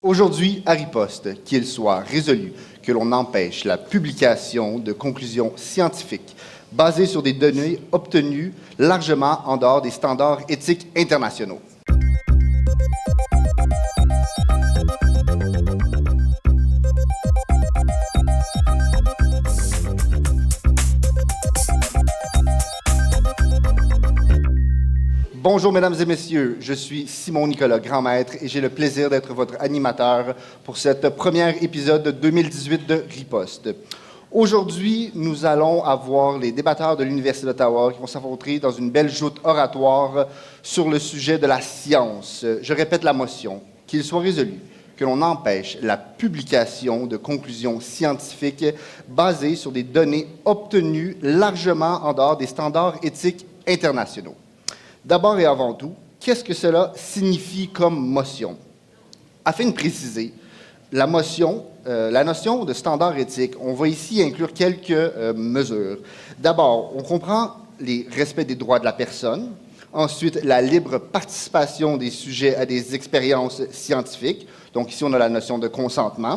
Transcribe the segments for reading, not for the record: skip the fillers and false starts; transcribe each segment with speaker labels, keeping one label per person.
Speaker 1: Aujourd'hui, à riposte, qu'il soit résolu que l'on empêche la publication de conclusions scientifiques basées sur des données obtenues largement en dehors des standards éthiques internationaux. Bonjour, mesdames et messieurs, je suis Simon Nicolas Grandmaître et j'ai le plaisir d'être votre animateur pour cet premier épisode de 2018 de Riposte. Aujourd'hui, nous allons avoir les débatteurs de l'Université d'Ottawa qui vont s'affronter dans une belle joute oratoire sur le sujet de la science. Je répète la motion, qu'il soit résolu que l'on empêche la publication de conclusions scientifiques basées sur des données obtenues largement en dehors des standards éthiques internationaux. D'abord et avant tout, qu'est-ce que cela signifie comme motion? Afin de préciser, la notion de standard éthique, on va ici inclure quelques mesures. D'abord, on comprend les respects des droits de la personne. Ensuite, la libre participation des sujets à des expériences scientifiques. Donc ici, on a la notion de consentement,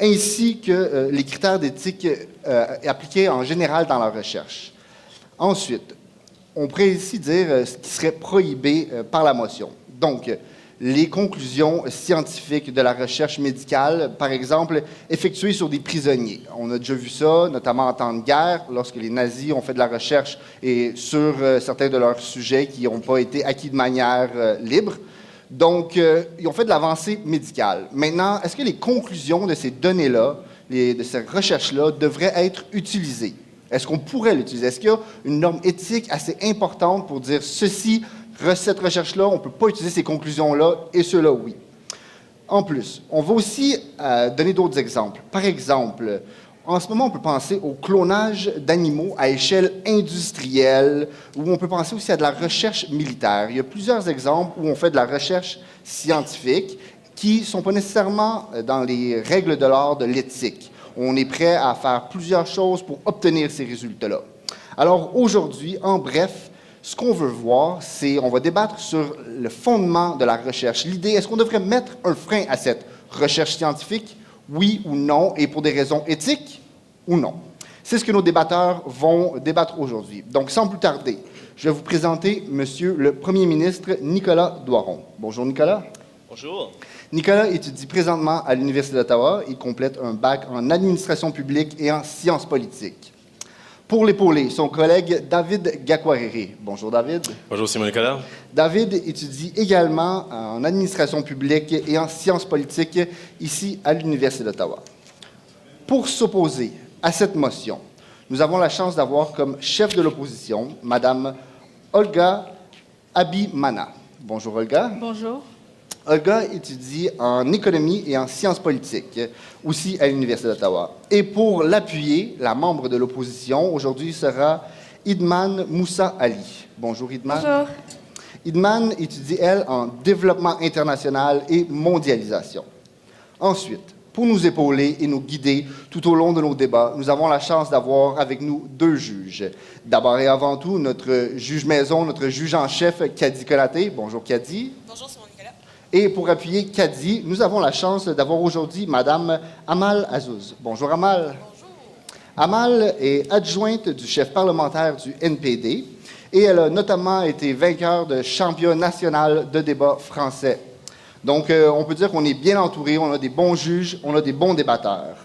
Speaker 1: ainsi que les critères d'éthique appliqués en général dans la recherche. Ensuite, on pourrait ici dire ce qui serait prohibé par la motion. Donc, les conclusions scientifiques de la recherche médicale, par exemple, effectuées sur des prisonniers. On a déjà vu ça, notamment en temps de guerre, lorsque les nazis ont fait de la recherche et sur certains de leurs sujets qui n'ont pas été acquis de manière libre. Donc, ils ont fait de l'avancée médicale. Maintenant, est-ce que les conclusions de ces données-là, de ces recherches-là, devraient être utilisées? Est-ce qu'on pourrait l'utiliser? Est-ce qu'il y a une norme éthique assez importante pour dire ceci, cette recherche-là, on ne peut pas utiliser ces conclusions-là, et ceux-là, oui. En plus, on va aussi donner d'autres exemples. Par exemple, en ce moment, on peut penser au clonage d'animaux à échelle industrielle, ou on peut penser aussi à de la recherche militaire. Il y a plusieurs exemples où on fait de la recherche scientifique qui ne sont pas nécessairement dans les règles de l'art de l'éthique. On est prêt à faire plusieurs choses pour obtenir ces résultats-là. Alors aujourd'hui, en bref, ce qu'on veut voir, c'est, on va débattre sur le fondement de la recherche. L'idée, est-ce qu'on devrait mettre un frein à cette recherche scientifique, oui ou non, et pour des raisons éthiques ou non? C'est ce que nos débatteurs vont débattre aujourd'hui. Donc, sans plus tarder, je vais vous présenter Monsieur le Premier ministre Nicolas Doiron. Bonjour, Nicolas.
Speaker 2: Bonjour.
Speaker 1: Nicolas étudie présentement à l'Université d'Ottawa. Il complète un bac en administration publique et en sciences politiques. Pour l'épauler, son collègue David Gakwarere. Bonjour, David.
Speaker 3: Bonjour, Simon Nicolas.
Speaker 1: David étudie également en administration publique et en sciences politiques ici à l'Université d'Ottawa. Pour s'opposer à cette motion, nous avons la chance d'avoir comme chef de l'opposition Mme Olga Abimana. Bonjour, Olga.
Speaker 4: Bonjour.
Speaker 1: Olga étudie en économie et en sciences politiques, aussi à l'Université d'Ottawa. Et pour l'appuyer, la membre de l'opposition, aujourd'hui sera Idman Moussa Ali. Bonjour, Idman.
Speaker 4: Bonjour.
Speaker 1: Idman étudie, elle, en développement international et mondialisation. Ensuite, pour nous épauler et nous guider tout au long de nos débats, nous avons la chance d'avoir avec nous deux juges. D'abord et avant tout, notre juge maison, notre juge en chef, Kadi Konaté. Bonjour, Kadi.
Speaker 5: Bonjour, Simon Nicolas.
Speaker 1: Et pour appuyer Kadi, nous avons la chance d'avoir aujourd'hui Mme Amal Azzouz. Bonjour, Amal.
Speaker 5: Bonjour.
Speaker 1: Amal est adjointe du chef parlementaire du NPD et elle a notamment été vainqueur de champion national de débat français. Donc, on peut dire qu'on est bien entouré, on a des bons juges, on a des bons débatteurs.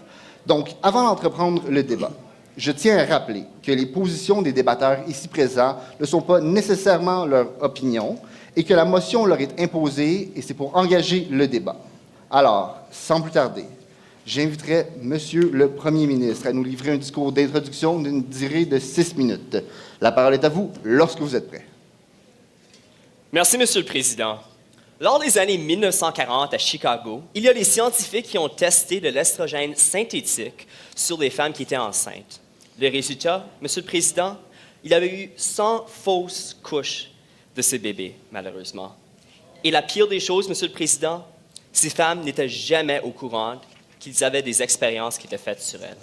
Speaker 1: Donc, avant d'entreprendre le débat, je tiens à rappeler que les positions des débatteurs ici présents ne sont pas nécessairement leur opinion et que la motion leur est imposée et c'est pour engager le débat. Alors, sans plus tarder, j'inviterai Monsieur le Premier ministre à nous livrer un discours d'introduction d'une durée de 6 minutes. La parole est à vous lorsque vous êtes prêt.
Speaker 2: Merci, Monsieur le Président. Lors des années 1940 à Chicago, il y a des scientifiques qui ont testé de l'estrogène synthétique sur les femmes qui étaient enceintes. Le résultat, Monsieur le Président, il y avait eu 100 fausses couches de ces bébés, malheureusement. Et la pire des choses, Monsieur le Président, ces femmes n'étaient jamais au courant qu'ils avaient des expériences qui étaient faites sur elles.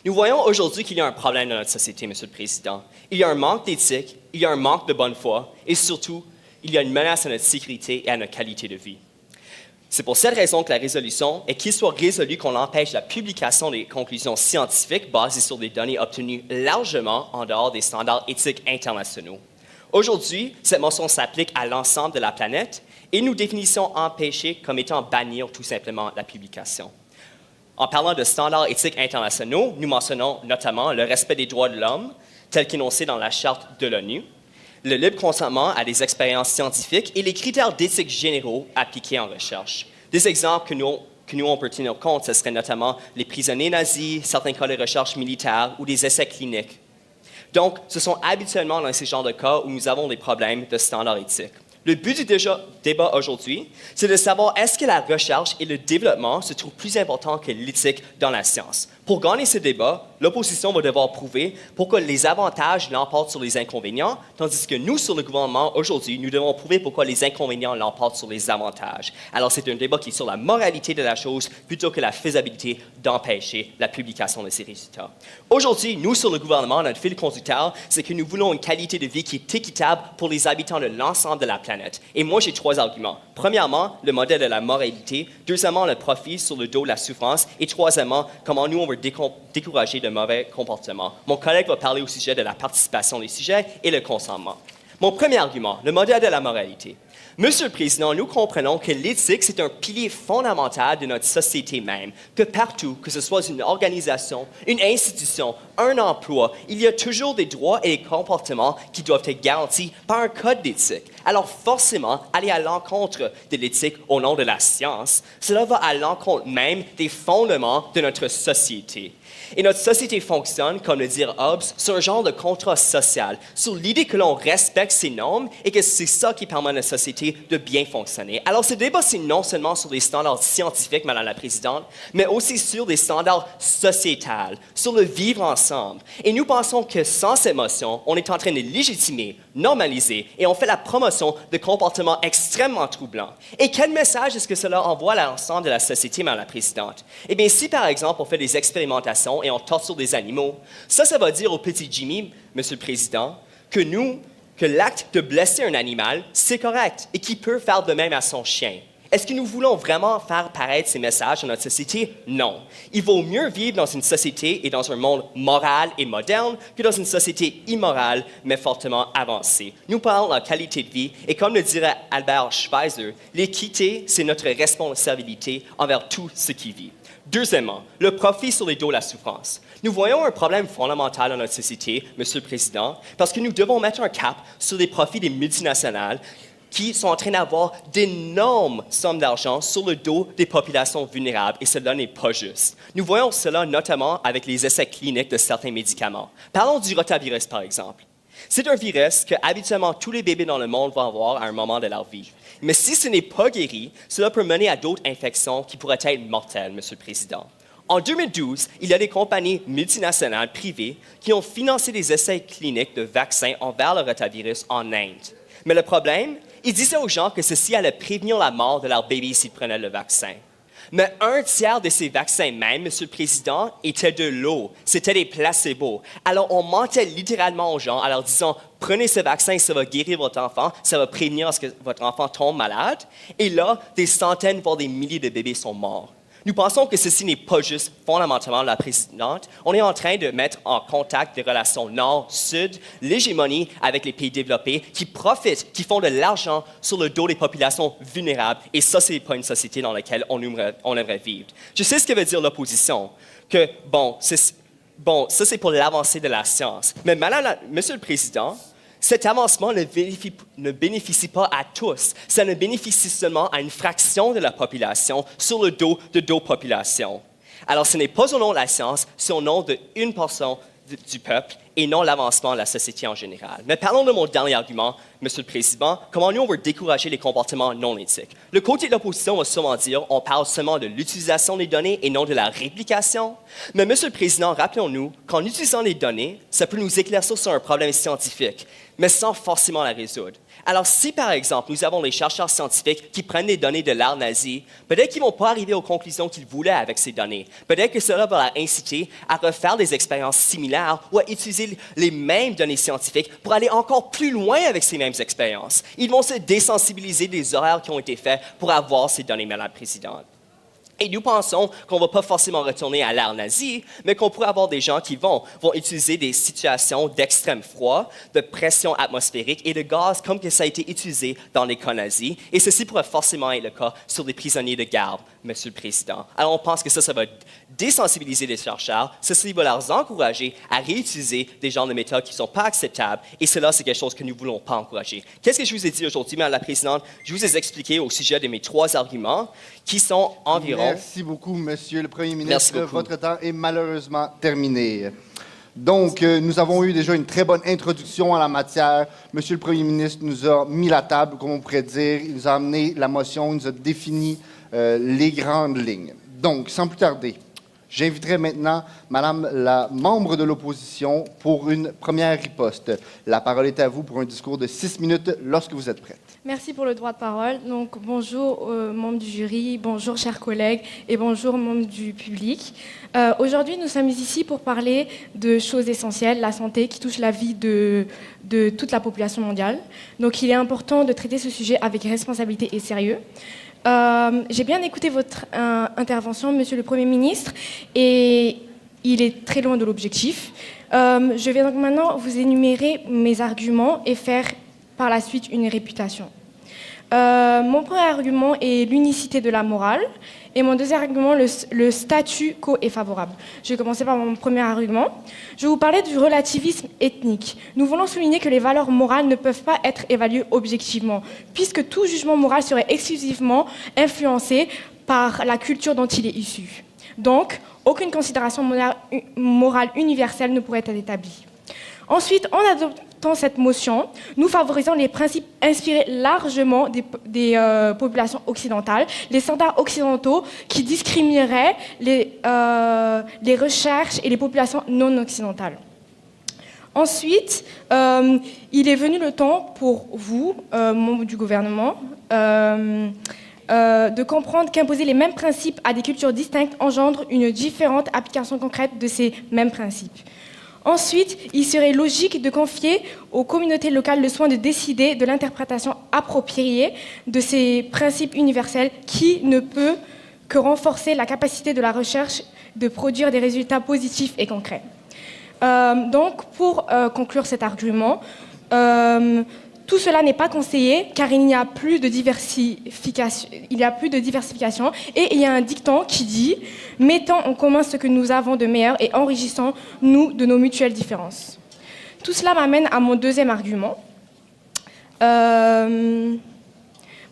Speaker 2: Nous voyons aujourd'hui qu'il y a un problème dans notre société, Monsieur le Président. Il y a un manque d'éthique, il y a un manque de bonne foi, et surtout, il y a une menace à notre sécurité et à notre qualité de vie. C'est pour cette raison que la résolution est qu'il soit résolu qu'on empêche la publication des conclusions scientifiques basées sur des données obtenues largement en dehors des standards éthiques internationaux. Aujourd'hui, cette motion s'applique à l'ensemble de la planète et nous définissons empêcher comme étant bannir tout simplement la publication. En parlant de standards éthiques internationaux, nous mentionnons notamment le respect des droits de l'homme, tel qu'énoncé dans la Charte de l'ONU, le libre consentement à des expériences scientifiques et les critères d'éthique généraux appliqués en recherche. Des exemples que nous on peut tenir compte, ce seraient notamment les prisonniers nazis, certains cas de recherche militaire ou des essais cliniques. Donc, ce sont habituellement dans ces genres de cas où nous avons des problèmes de standards éthiques. Le but du débat aujourd'hui, c'est de savoir est-ce que la recherche et le développement se trouvent plus importants que l'éthique dans la science. Pour gagner ce débat, l'opposition va devoir prouver pourquoi les avantages l'emportent sur les inconvénients, tandis que nous, sur le gouvernement, aujourd'hui, nous devons prouver pourquoi les inconvénients l'emportent sur les avantages. Alors, c'est un débat qui est sur la moralité de la chose plutôt que la faisabilité d'empêcher la publication de ces résultats. Aujourd'hui, nous, sur le gouvernement, notre fil conducteur, c'est que nous voulons une qualité de vie qui est équitable pour les habitants de l'ensemble de la planète. Et moi, j'ai 3 arguments. Premièrement, le modèle de la moralité. Deuxièmement, le profit sur le dos de la souffrance. Et troisièmement, comment nous, on veut décourager de mauvais comportements. Mon collègue va parler au sujet de la participation des sujets et le consentement. Mon premier argument, le modèle de la moralité. Monsieur le Président, nous comprenons que l'éthique, c'est un pilier fondamental de notre société même, que partout, que ce soit une organisation, une institution, un emploi, il y a toujours des droits et des comportements qui doivent être garantis par un code d'éthique. Alors forcément, aller à l'encontre de l'éthique au nom de la science, cela va à l'encontre même des fondements de notre société. Et notre société fonctionne, comme le dit Hobbes, sur un genre de contrat social, sur l'idée que l'on respecte ces normes et que c'est ça qui permet à notre société de bien fonctionner. Alors ce débat, c'est non seulement sur les standards scientifiques, Madame la Présidente, mais aussi sur des standards sociétals, sur le vivre ensemble. Et nous pensons que sans cette motion, on est en train de légitimer, normaliser et on fait la promotion de comportements extrêmement troublants. Et quel message est-ce que cela envoie à l'ensemble de la société, Madame la Présidente? Eh bien, si par exemple on fait des expérimentations et on torture des animaux, ça va dire au petit Jimmy, Monsieur le Président, que l'acte de blesser un animal, c'est correct et qu'il peut faire de même à son chien. Est-ce que nous voulons vraiment faire paraître ces messages dans notre société? Non. Il vaut mieux vivre dans une société et dans un monde moral et moderne que dans une société immorale mais fortement avancée. Nous parlons de la qualité de vie et comme le dirait Albert Schweitzer, l'équité, c'est notre responsabilité envers tout ce qui vit. Deuxièmement, le profit sur les dos de la souffrance. Nous voyons un problème fondamental dans notre société, Monsieur le Président, parce que nous devons mettre un cap sur les profits des multinationales qui sont en train d'avoir d'énormes sommes d'argent sur le dos des populations vulnérables, et cela n'est pas juste. Nous voyons cela notamment avec les essais cliniques de certains médicaments. Parlons du rotavirus, par exemple. C'est un virus que habituellement tous les bébés dans le monde vont avoir à un moment de leur vie. Mais si ce n'est pas guéri, cela peut mener à d'autres infections qui pourraient être mortelles, Monsieur le Président. En 2012, il y a des compagnies multinationales privées qui ont financé des essais cliniques de vaccins envers le rotavirus en Inde. Mais le problème, ils disaient aux gens que ceci allait prévenir la mort de leur bébé s'ils prenaient le vaccin. Mais 1/3 de ces vaccins même, Monsieur le Président, étaient de l'eau. C'était des placebos. Alors, on mentait littéralement aux gens en leur disant « Prenez ce vaccin, ça va guérir votre enfant, ça va prévenir à ce que votre enfant tombe malade. » Et là, des centaines, voire des milliers de bébés sont morts. Nous pensons que ceci n'est pas juste fondamentalement la présidente. On est en train de mettre en contact des relations nord-sud, l'hégémonie avec les pays développés qui profitent, qui font de l'argent sur le dos des populations vulnérables. Et ça, ce n'est pas une société dans laquelle on aimerait vivre. Je sais ce que veut dire l'opposition, que ça c'est pour l'avancée de la science. Mais Monsieur le Président, cet avancement ne bénéficie pas à tous. Ça ne bénéficie seulement à une fraction de la population sur le dos de d'autres populations. Alors, ce n'est pas au nom de la science, c'est au nom d'une portion du peuple et non l'avancement de la société en général. Mais parlons de mon dernier argument, Monsieur le Président, comment nous on veut décourager les comportements non éthiques. Le côté de l'opposition va sûrement dire on parle seulement de l'utilisation des données et non de la réplication. Mais Monsieur le Président, rappelons-nous qu'en utilisant les données, ça peut nous éclaircir sur un problème scientifique, mais sans forcément la résoudre. Alors, si par exemple, nous avons les chercheurs scientifiques qui prennent des données de l'ère nazie, peut-être qu'ils ne vont pas arriver aux conclusions qu'ils voulaient avec ces données. Peut-être que cela va leur inciter à refaire des expériences similaires ou à utiliser les mêmes données scientifiques pour aller encore plus loin avec ces mêmes expériences. Ils vont se désensibiliser des erreurs qui ont été faites pour avoir ces données, Madame la Présidente. Et nous pensons qu'on ne va pas forcément retourner à l'ère nazie, mais qu'on pourrait avoir des gens qui vont utiliser des situations d'extrême froid, de pression atmosphérique et de gaz comme que ça a été utilisé dans les cas nazis. Et ceci pourrait forcément être le cas sur les prisonniers de guerre, Monsieur le Président. Alors on pense que ça va désensibiliser les chercheurs, ceci va leur encourager à réutiliser des genres de méthodes qui ne sont pas acceptables, et cela, c'est quelque chose que nous ne voulons pas encourager. Qu'est-ce que je vous ai dit aujourd'hui, Madame la Présidente? Je vous ai expliqué au sujet de mes 3 arguments, qui sont environ...
Speaker 1: Merci beaucoup, Monsieur le Premier ministre. Votre temps est malheureusement terminé. Donc, nous avons eu déjà une très bonne introduction en la matière. Monsieur le Premier ministre nous a mis la table, comme on pourrait dire. Il nous a amené la motion, il nous a défini les grandes lignes. Donc, sans plus tarder, j'inviterai maintenant Madame la membre de l'opposition pour une première riposte. La parole est à vous pour un discours de 6 minutes lorsque vous êtes prête.
Speaker 3: Merci pour le droit de parole. Donc, bonjour membres du jury, bonjour chers collègues et bonjour membres du public. Aujourd'hui, nous sommes ici pour parler de choses essentielles, la santé qui touche la vie de toute la population mondiale. Donc, il est important de traiter ce sujet avec responsabilité et sérieux. J'ai bien écouté votre intervention, Monsieur le Premier ministre, et il est très loin de l'objectif. Je vais donc maintenant vous énumérer mes arguments et faire par la suite une réputation. Mon premier argument est l'unicité de la morale et mon deuxième argument, le statu quo est favorable. Je vais commencer par mon premier argument. Je vais vous parler du relativisme ethnique. Nous voulons souligner que les valeurs morales ne peuvent pas être évaluées objectivement, puisque tout jugement moral serait exclusivement influencé par la culture dont il est issu. Donc, aucune considération morale universelle ne pourrait être établie. Ensuite, en adoptant cette motion, nous favorisons les principes inspirés largement des populations occidentales, les standards occidentaux qui discrimineraient les recherches et les populations non occidentales. Ensuite, il est venu le temps pour vous, membres du gouvernement, de comprendre qu'imposer les mêmes principes à des cultures distinctes engendre une différente application concrète de ces mêmes principes. Ensuite, il serait logique de confier aux communautés locales le soin de décider de l'interprétation appropriée de ces principes universels qui ne peut que renforcer la capacité de la recherche de produire des résultats positifs et concrets. Donc, pour conclure cet argument, tout cela n'est pas conseillé car il n'y a plus de diversification et il y a un dicton qui dit « Mettons en commun ce que nous avons de meilleur et enrichissons-nous de nos mutuelles différences ». Tout cela m'amène à mon deuxième argument. Mon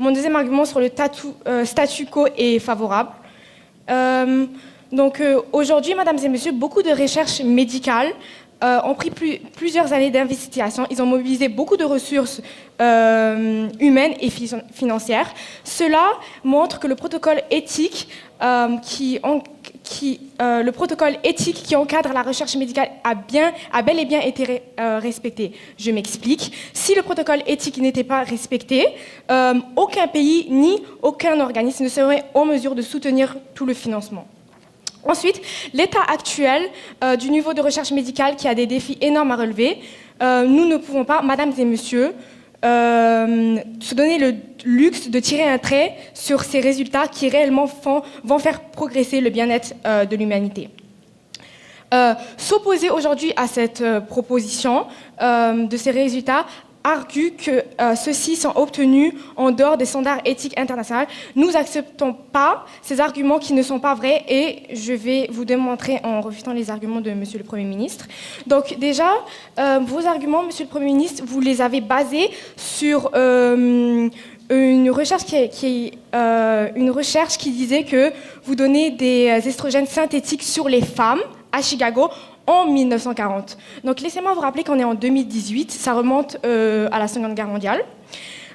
Speaker 3: deuxième argument sur le statu quo est favorable. Aujourd'hui, mesdames et messieurs, beaucoup de recherches médicales ont pris plusieurs années d'investigation. Ils ont mobilisé beaucoup de ressources humaines et financières. Cela montre que le protocole éthique qui encadre la recherche médicale a bel et bien été respecté. Je m'explique. Si le protocole éthique n'était pas respecté, aucun pays ni aucun organisme ne serait en mesure de soutenir tout le financement. Ensuite, l'état actuel du niveau de recherche médicale qui a des défis énormes à relever, nous ne pouvons pas, mesdames et messieurs, se donner le luxe de tirer un trait sur ces résultats qui réellement vont faire progresser le bien-être de l'humanité. S'opposer aujourd'hui à cette proposition de ces résultats argue que ceux-ci sont obtenus en dehors des standards éthiques internationaux. Nous n'acceptons pas ces arguments qui ne sont pas vrais et je vais vous démontrer en refutant les arguments de Monsieur le Premier ministre. Donc déjà, vos arguments, Monsieur le Premier ministre, vous les avez basés sur une recherche qui disait que vous donnez des estrogènes synthétiques sur les femmes à Chicago en 1940. Donc laissez-moi vous rappeler qu'on est en 2018, ça remonte à la Seconde Guerre mondiale.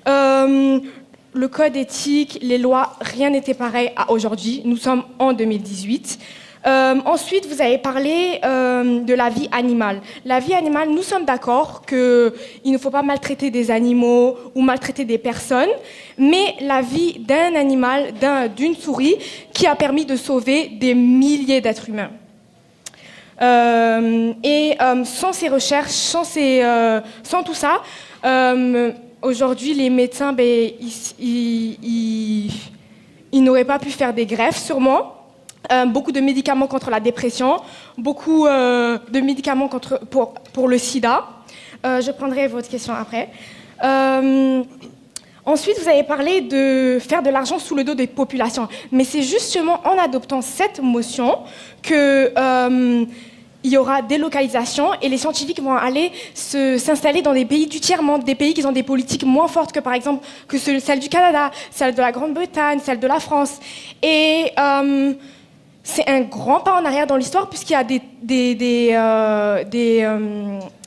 Speaker 3: Le code éthique, les lois, rien n'était pareil à aujourd'hui. Nous sommes en 2018. Ensuite, vous avez parlé de la vie animale. La vie animale, nous sommes d'accord qu'il ne faut pas maltraiter des animaux ou maltraiter des personnes, mais la vie d'un animal, d'une souris, qui a permis de sauver des milliers d'êtres humains. Sans ces recherches, sans tout ça, aujourd'hui, les médecins, ils n'auraient pas pu faire des greffes, sûrement. Beaucoup de médicaments contre la dépression, beaucoup de médicaments pour le sida. Je prendrai votre question après. Ensuite, vous avez parlé de faire de l'argent sous le dos des populations. Mais c'est justement en adoptant cette motion qu'il y aura délocalisation et les scientifiques vont aller s'installer dans des pays du tiers-monde, des pays qui ont des politiques moins fortes que, par exemple, celle du Canada, celle de la Grande-Bretagne, celle de la France. Et c'est un grand pas en arrière dans l'histoire puisqu'il y a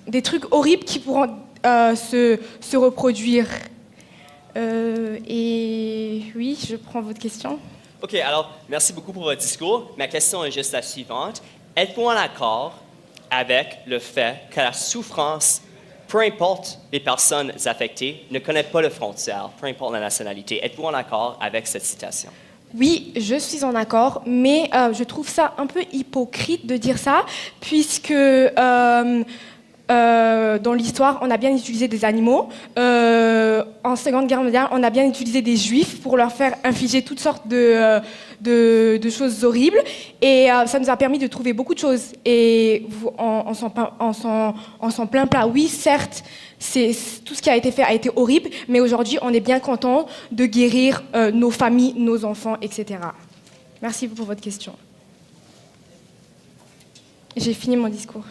Speaker 3: des trucs horribles qui pourront se reproduire. Et oui, je prends votre question.
Speaker 2: OK, alors, merci beaucoup pour votre discours. Ma question est juste la suivante. Êtes-vous en accord avec le fait que la souffrance, peu importe les personnes affectées, ne connaît pas de frontières, peu importe la nationalité? Êtes-vous en accord avec cette citation?
Speaker 3: Oui, je suis en accord, mais je trouve ça un peu hypocrite de dire ça, puisque dans l'histoire, on a bien utilisé des animaux. En Seconde Guerre mondiale, on a bien utilisé des juifs pour leur faire infliger toutes sortes de choses horribles. Et ça nous a permis de trouver beaucoup de choses. Et on s'en plaint pas. Oui, certes, tout ce qui a été fait a été horrible, mais aujourd'hui, on est bien content de guérir nos familles, nos enfants, etc. Merci pour votre question. J'ai fini mon discours.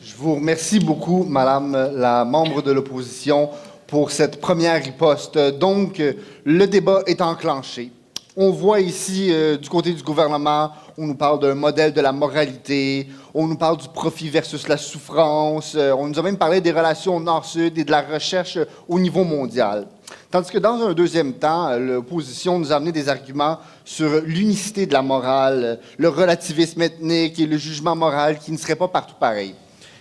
Speaker 1: Je vous remercie beaucoup, Madame la membre de l'opposition, pour cette première riposte. Donc, le débat est enclenché. On voit ici, du côté du gouvernement, on nous parle d'un modèle de la moralité, on nous parle du profit versus la souffrance, on nous a même parlé des relations nord-sud et de la recherche au niveau mondial. Tandis que dans un deuxième temps, l'opposition nous a amené des arguments sur l'unicité de la morale, le relativisme ethnique et le jugement moral qui ne serait pas partout pareil.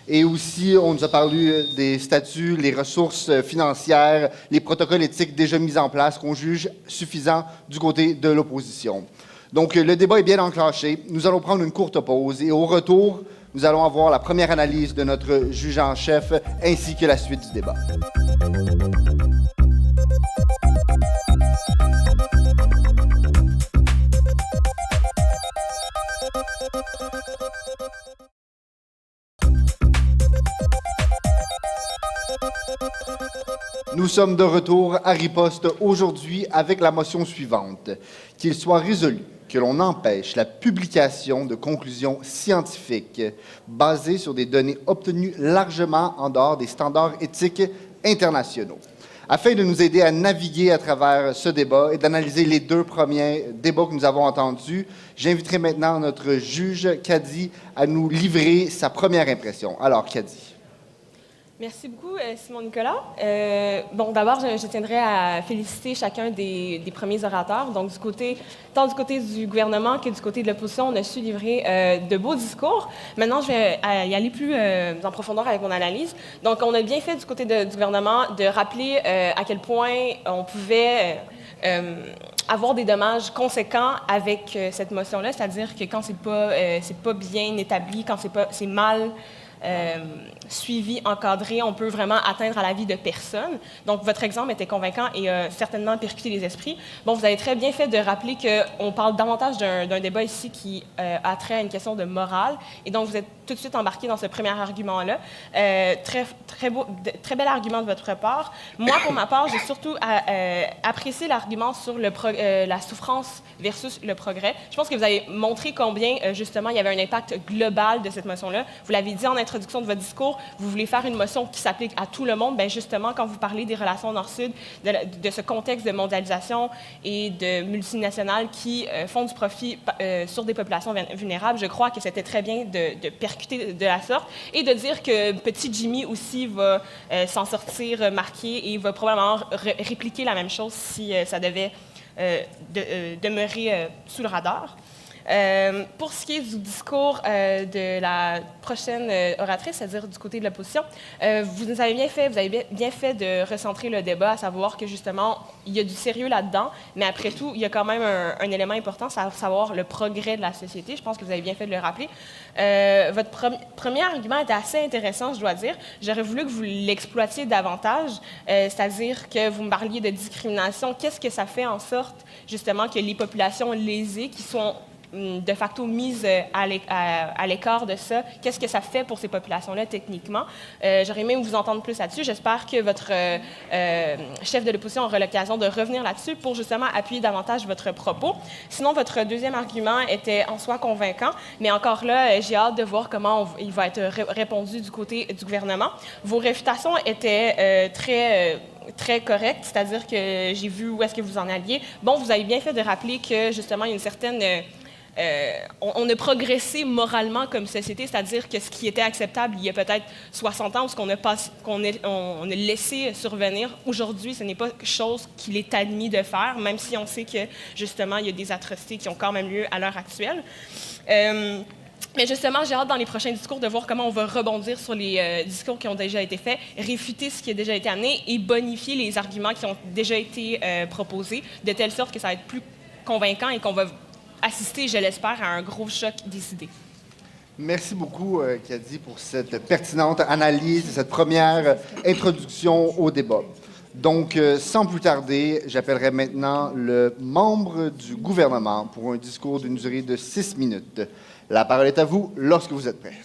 Speaker 1: Et aussi, on nous a parlé des statuts, les ressources financières, les protocoles éthiques déjà mis en place qu'on juge suffisants du côté de l'opposition. Donc, le débat est bien enclenché. Nous allons prendre une courte pause et au retour, nous allons avoir la première analyse de notre juge en chef ainsi que la suite du débat. Nous sommes de retour à riposte aujourd'hui avec la motion suivante. Qu'il soit résolu que l'on empêche la publication de conclusions scientifiques basées sur des données obtenues largement en dehors des standards éthiques internationaux. Afin de nous aider à naviguer à travers ce débat et d'analyser les deux premiers débats que nous avons entendus, j'inviterai maintenant notre juge Kadi à nous livrer sa première impression. Alors, Kadi.
Speaker 4: Merci beaucoup, Simon Nicolas. D'abord, je tiendrais à féliciter chacun des premiers orateurs. Donc, tant du côté du gouvernement que du côté de l'opposition, on a su livrer de beaux discours. Maintenant, je vais y aller plus en profondeur avec mon analyse. Donc, on a bien fait du côté du gouvernement de rappeler à quel point on pouvait avoir des dommages conséquents avec cette motion-là, c'est-à-dire que quand c'est pas bien établi, quand c'est mal suivi, encadré, on peut vraiment atteindre à la vie de personnes. Donc, votre exemple était convaincant et a certainement percuté les esprits. Bon, vous avez très bien fait de rappeler qu'on parle davantage d'un débat ici qui a trait à une question de morale. Et donc, vous êtes tout de suite embarqué dans ce premier argument-là. Très bel argument de votre part. Moi, pour ma part, j'ai surtout apprécié l'argument sur la souffrance versus le progrès. Je pense que vous avez montré combien, justement, il y avait un impact global de cette motion-là. Vous l'avez dit en introduction de votre discours, vous voulez faire une motion qui s'applique à tout le monde. Bien, justement, quand vous parlez des relations Nord-Sud, de ce contexte de mondialisation et de multinationales qui font du profit sur des populations vulnérables, je crois que c'était très bien de percuter de la sorte et de dire que petit Jimmy aussi va s'en sortir marqué et va probablement répliquer la même chose si ça devait demeurer sous le radar. Pour ce qui est du discours de la prochaine oratrice, c'est-à-dire du côté de l'opposition, vous avez bien fait de recentrer le débat, à savoir que justement, il y a du sérieux là-dedans, mais après tout, il y a quand même un élément important, c'est à savoir le progrès de la société. Je pense que vous avez bien fait de le rappeler. Votre premier argument était assez intéressant, je dois dire. J'aurais voulu que vous l'exploitiez davantage, c'est-à-dire que vous me parliez de discrimination. Qu'est-ce que ça fait en sorte, justement, que les populations lésées qui sont de facto mises à l'écart de ça, qu'est-ce que ça fait pour ces populations-là techniquement? J'aurais aimé vous entendre plus là-dessus. J'espère que votre chef de l'opposition aura l'occasion de revenir là-dessus pour justement appuyer davantage votre propos. Sinon, votre deuxième argument était en soi convaincant, mais encore là, j'ai hâte de voir comment il va être répondu du côté du gouvernement. Vos réfutations étaient très correctes, c'est-à-dire que j'ai vu où est-ce que vous en alliez. Bon, vous avez bien fait de rappeler que justement, il y a une certaine... on a progressé moralement comme société, c'est-à-dire que ce qui était acceptable il y a peut-être 60 ans, ou ce on a laissé survenir, aujourd'hui, ce n'est pas quelque chose qu'il est admis de faire, même si on sait que, justement, il y a des atrocités qui ont quand même lieu à l'heure actuelle. Mais justement, j'ai hâte dans les prochains discours de voir comment on va rebondir sur les discours qui ont déjà été faits, réfuter ce qui a déjà été amené et bonifier les arguments qui ont déjà été proposés, de telle sorte que ça va être plus convaincant et qu'on va assister, je l'espère, à un gros choc des idées.
Speaker 1: Merci beaucoup, Kadi, pour cette pertinente analyse et cette première introduction au débat. Donc, sans plus tarder, j'appellerai maintenant le membre du gouvernement pour un discours d'une durée de 6 minutes. La parole est à vous lorsque vous êtes prêt.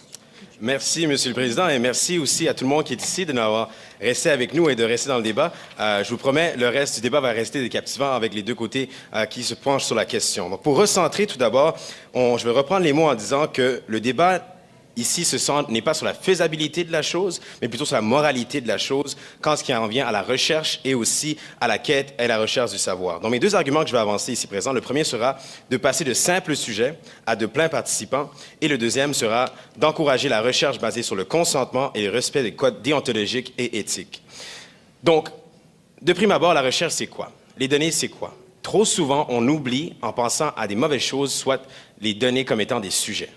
Speaker 5: Merci, Monsieur le Président, et merci aussi à tout le monde qui est ici de nous avoir resté avec nous et de rester dans le débat. Je vous promets, le reste du débat va rester captivant avec les deux côtés qui se penchent sur la question. Donc, pour recentrer tout d'abord, je vais reprendre les mots en disant que le débat ici n'est pas sur la faisabilité de la chose, mais plutôt sur la moralité de la chose quand ce qui en vient à la recherche et aussi à la quête et la recherche du savoir. Donc, mes deux arguments que je vais avancer ici présents, le premier sera de passer de simples sujets à de pleins participants et le deuxième sera d'encourager la recherche basée sur le consentement et le respect des codes déontologiques et éthiques. Donc, de prime abord, la recherche, c'est quoi? Les données, c'est quoi? Trop souvent, on oublie, en pensant à des mauvaises choses, soit les données comme étant des sujets.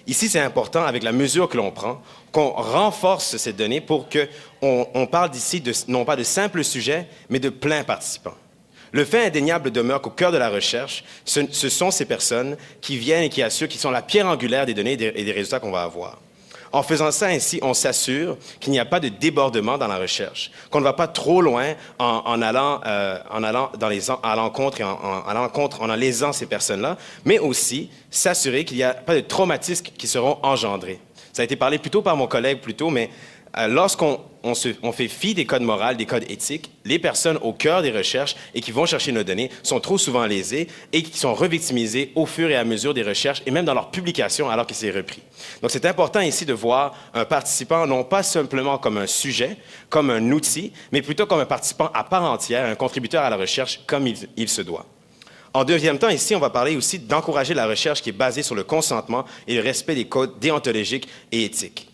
Speaker 5: Ici, c'est important, avec la mesure que l'on prend, qu'on renforce ces données pour qu'on parle d'ici non pas de simples sujets, mais de pleins participants. Le fait indéniable demeure qu'au cœur de la recherche, ce sont ces personnes qui viennent et qui assurent, qui sont la pierre angulaire des données et des résultats qu'on va avoir. En faisant ça ainsi, on s'assure qu'il n'y a pas de débordement dans la recherche, qu'on ne va pas trop loin en allant à l'encontre en lésant ces personnes-là, mais aussi s'assurer qu'il n'y a pas de traumatismes qui seront engendrés. Ça a été parlé plus tôt par mon collègue plus tôt, mais lorsqu'on fait fi des codes moraux, des codes éthiques, les personnes au cœur des recherches et qui vont chercher nos données sont trop souvent lésées et qui sont revictimisées au fur et à mesure des recherches et même dans leur publication alors que c'est repris. Donc, c'est important ici de voir un participant non pas simplement comme un sujet, comme un outil, mais plutôt comme un participant à part entière, un contributeur à la recherche comme il se doit. En deuxième temps, ici, on va parler aussi d'encourager la recherche qui est basée sur le consentement et le respect des codes déontologiques et éthiques.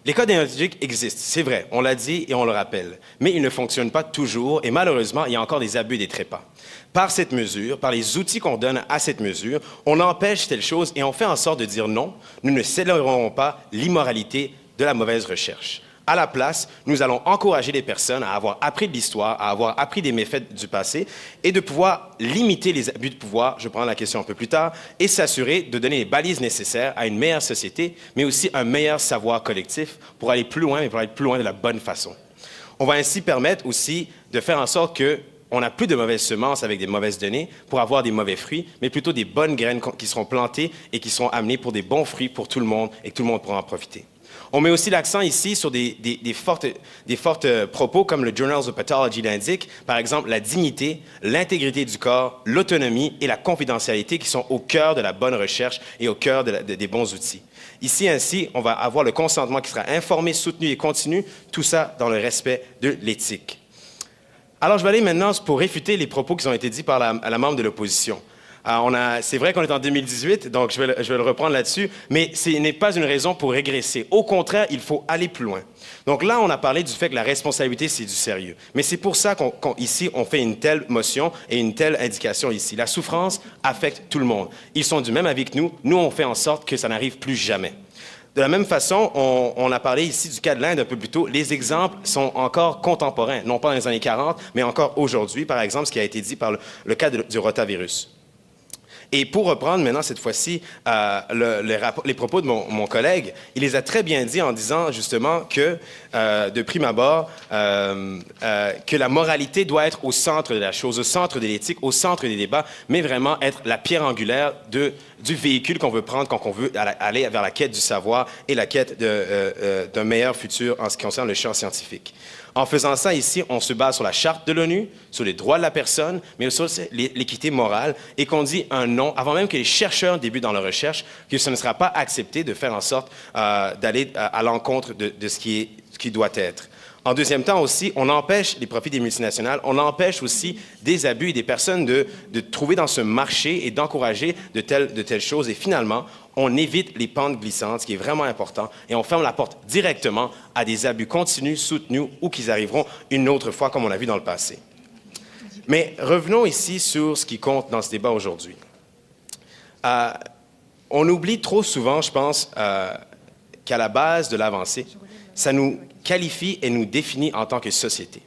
Speaker 5: Les codes déontologiques existent, c'est vrai, on l'a dit et on le rappelle, mais ils ne fonctionnent pas toujours et malheureusement, il y a encore des abus et des trépas. Par cette mesure, par les outils qu'on donne à cette mesure, on empêche telle chose et on fait en sorte de dire non, nous ne célébrerons pas l'immoralité de la mauvaise recherche. À la place, nous allons encourager les personnes à avoir appris de l'histoire, à avoir appris des méfaits du passé et de pouvoir limiter les abus de pouvoir, je prends la question un peu plus tard, et s'assurer de donner les balises nécessaires à une meilleure société, mais aussi un meilleur savoir collectif pour aller plus loin, mais pour aller plus loin de la bonne façon. On va ainsi permettre aussi de faire en sorte qu'on n'a plus de mauvaises semences avec des mauvaises données pour avoir des mauvais fruits, mais plutôt des bonnes graines qui seront plantées et qui seront amenées pour des bons fruits pour tout le monde et que tout le monde pourra en profiter. On met aussi l'accent ici sur des fortes propos comme le Journals of Pathology l'indique, par exemple la dignité, l'intégrité du corps, l'autonomie et la confidentialité qui sont au cœur de la bonne recherche et au cœur des bons outils. Ici, ainsi, on va avoir le consentement qui sera informé, soutenu et continu, tout ça dans le respect de l'éthique. Alors, je vais aller maintenant pour réfuter les propos qui ont été dits par la membre de l'opposition. C'est vrai qu'on est en 2018, donc je vais le reprendre là-dessus, mais ce n'est pas une raison pour régresser. Au contraire, il faut aller plus loin. Donc là, on a parlé du fait que la responsabilité, c'est du sérieux. Mais c'est pour ça qu'ici, on fait une telle motion et une telle indication ici. La souffrance affecte tout le monde. Ils sont du même avis que nous. Nous, on fait en sorte que ça n'arrive plus jamais. De la même façon, on a parlé ici du cas de l'Inde un peu plus tôt. Les exemples sont encore contemporains, non pas dans les années 40, mais encore aujourd'hui. Par exemple, ce qui a été dit par le cas du rotavirus. Et pour reprendre maintenant, cette fois-ci, les propos de mon collègue, il les a très bien dit en disant justement que, de prime abord, que la moralité doit être au centre de la chose, au centre de l'éthique, au centre des débats, mais vraiment être la pierre angulaire du véhicule qu'on veut prendre quand on veut aller vers la quête du savoir et la quête d'un meilleur futur en ce qui concerne le champ scientifique. En faisant ça ici, on se base sur la charte de l'ONU, sur les droits de la personne, mais aussi sur l'équité morale, et qu'on dit un non, avant même que les chercheurs débutent dans leur recherche, que ce ne sera pas accepté de faire en sorte d'aller à l'encontre de ce qui doit être. En deuxième temps aussi, on empêche les profits des multinationales, on empêche aussi des abus et des personnes de trouver dans ce marché et d'encourager de telles choses. Et finalement, on évite les pentes glissantes, ce qui est vraiment important, et on ferme la porte directement à des abus continus, soutenus, ou qu'ils arriveront une autre fois, comme on l'a vu dans le passé. Mais revenons ici sur ce qui compte dans ce débat aujourd'hui. On oublie trop souvent, je pense, qu'à la base de l'avancée, ça nous qualifie et nous définit en tant que société.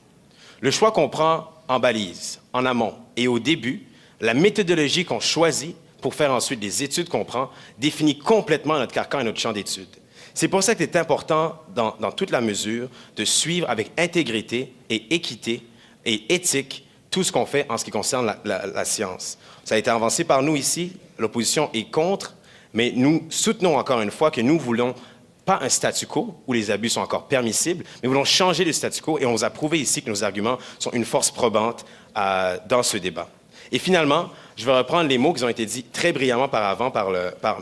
Speaker 5: Le choix qu'on prend en balise, en amont et au début, la méthodologie qu'on choisit pour faire ensuite les études qu'on prend, définit complètement notre carcan et notre champ d'études. C'est pour ça qu'il est important, dans toute la mesure, de suivre avec intégrité et équité et éthique tout ce qu'on fait en ce qui concerne la science. Ça a été avancé par nous ici, l'opposition est contre, mais nous soutenons encore une fois que nous voulons pas un statu quo où les abus sont encore permissibles, mais nous voulons changer le statu quo et on vous a prouvé ici que nos arguments sont une force probante dans ce débat. Et finalement, je vais reprendre les mots qui ont été dits très brillamment par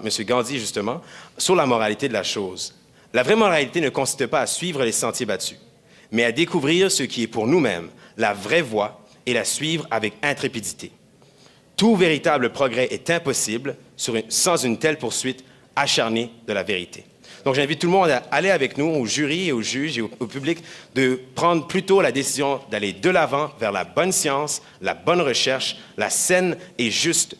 Speaker 5: M. Gandhi, justement, sur la moralité de la chose. La vraie moralité ne consiste pas à suivre les sentiers battus, mais à découvrir ce qui est pour nous-mêmes la vraie voie et la suivre avec intrépidité. Tout véritable progrès est impossible sans une telle poursuite acharnée de la vérité. Donc, j'invite tout le monde à aller avec nous, au jury et aux juges et au public, de prendre plutôt la décision d'aller de l'avant vers la bonne science, la bonne recherche, la saine et juste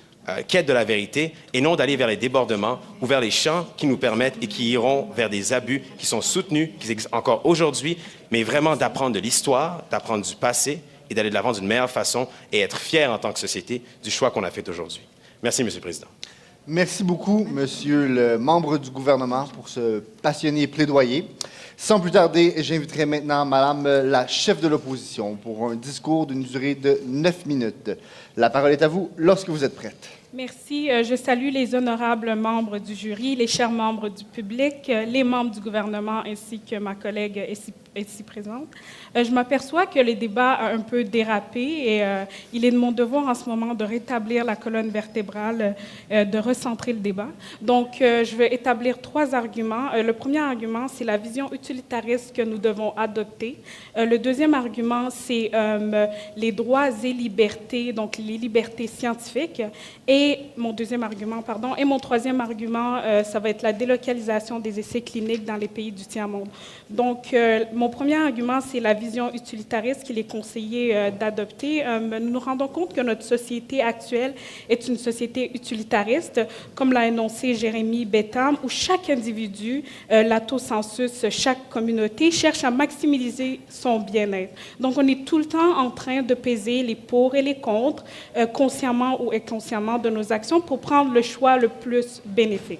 Speaker 5: quête de la vérité, et non d'aller vers les débordements ou vers les champs qui nous permettent et qui iront vers des abus qui sont soutenus, qui existent encore aujourd'hui, mais vraiment d'apprendre de l'histoire, d'apprendre du passé et d'aller de l'avant d'une meilleure façon et être fiers en tant que société du choix qu'on a fait aujourd'hui. Merci, M. le Président.
Speaker 1: Merci beaucoup, Monsieur le membre du gouvernement, pour ce passionné plaidoyer. Sans plus tarder, j'inviterai maintenant Madame la chef de l'opposition pour un discours d'une durée de 9 minutes. La parole est à vous lorsque vous êtes prête.
Speaker 6: Merci. Je salue les honorables membres du jury, les chers membres du public, les membres du gouvernement ainsi que ma collègue ici présente. Je m'aperçois que le débat a un peu dérapé et il est de mon devoir en ce moment de rétablir la colonne vertébrale, de recentrer le débat. Donc, je vais établir 3 arguments. Le premier argument, c'est la vision utilitariste que nous devons adopter. Le deuxième argument, c'est les droits et libertés, donc les libertés scientifiques. Et mon troisième argument, ça va être la délocalisation des essais cliniques dans les pays du tiers-monde. Donc, mon premier argument, c'est la vision utilitariste qu'il est conseillé d'adopter. Nous nous rendons compte que notre société actuelle est une société utilitariste, comme l'a énoncé Jérémy Bentham, où chaque individu, l'autocensus, chaque communauté cherche à maximiser son bien-être. Donc, on est tout le temps en train de peser les pour et les contre, consciemment ou inconsciemment, de nos actions pour prendre le choix le plus bénéfique.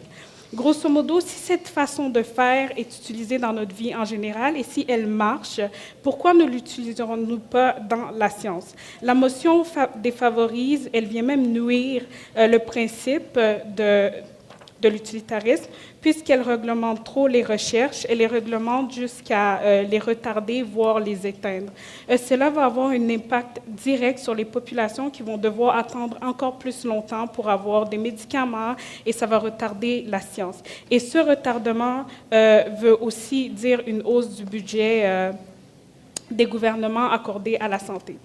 Speaker 6: Grosso modo, si cette façon de faire est utilisée dans notre vie en général et si elle marche, pourquoi ne l'utiliserons-nous pas dans la science? La motion défavorise, elle vient même nuire le principe de l'utilitarisme, puisqu'elle réglemente trop les recherches, elle les réglemente jusqu'à les retarder, voire les éteindre. Cela va avoir un impact direct sur les populations qui vont devoir attendre encore plus longtemps pour avoir des médicaments et ça va retarder la science. Et ce retardement veut aussi dire une hausse du budget des gouvernements accordés à la santé.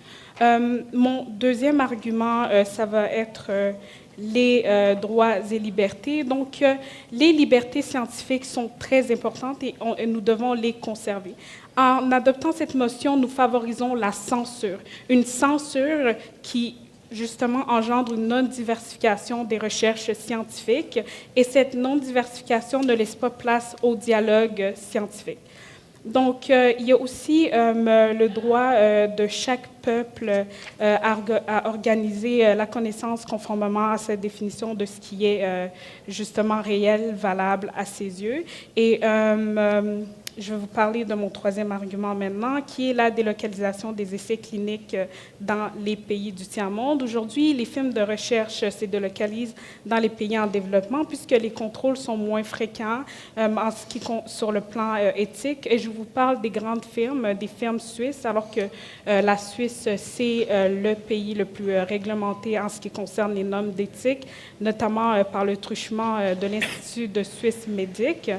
Speaker 6: Mon deuxième argument, ça va être les droits et libertés. Donc, les libertés scientifiques sont très importantes et nous devons les conserver. En adoptant cette motion, nous favorisons la censure, une censure qui justement engendre une non-diversification des recherches scientifiques et cette non-diversification ne laisse pas place au dialogue scientifique. Donc, il y a aussi le droit de chaque peuple à organiser la connaissance conformément à cette définition de ce qui est justement réel, valable à ses yeux. Et je vais vous parler de mon troisième argument maintenant, qui est la délocalisation des essais cliniques dans les pays du tiers-monde. Aujourd'hui, les firmes de recherche se délocalisent dans les pays en développement puisque les contrôles sont moins fréquents sur le plan éthique. Et je vous parle des grandes firmes, des firmes suisses, alors que la Suisse, c'est le pays le plus réglementé en ce qui concerne les normes d'éthique, notamment par le truchement de l'Institut de Suisse Médic.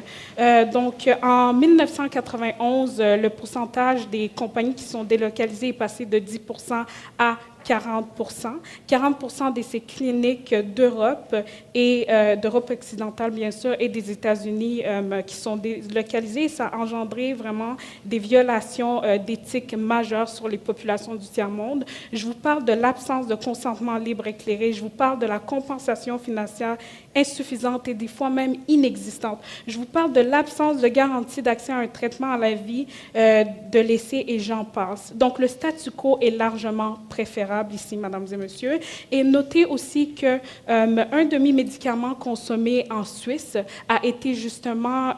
Speaker 6: Donc, en 1991, le pourcentage des compagnies qui sont délocalisées est passé de 10% à 40%. 40% de ces cliniques d'Europe et d'Europe occidentale, bien sûr, et des États-Unis qui sont délocalisées. Ça a engendré vraiment des violations d'éthique majeures sur les populations du tiers-monde. Je vous parle de l'absence de consentement libre éclairé. Je vous parle de la compensation financière insuffisante et des fois même inexistante. Je vous parle de l'absence de garantie d'accès à un traitement à la vie, de l'essai et j'en passe. Donc, le statu quo est largement préférable ici, mesdames et messieurs. Et notez aussi qu'un demi-médicament consommé en Suisse a été justement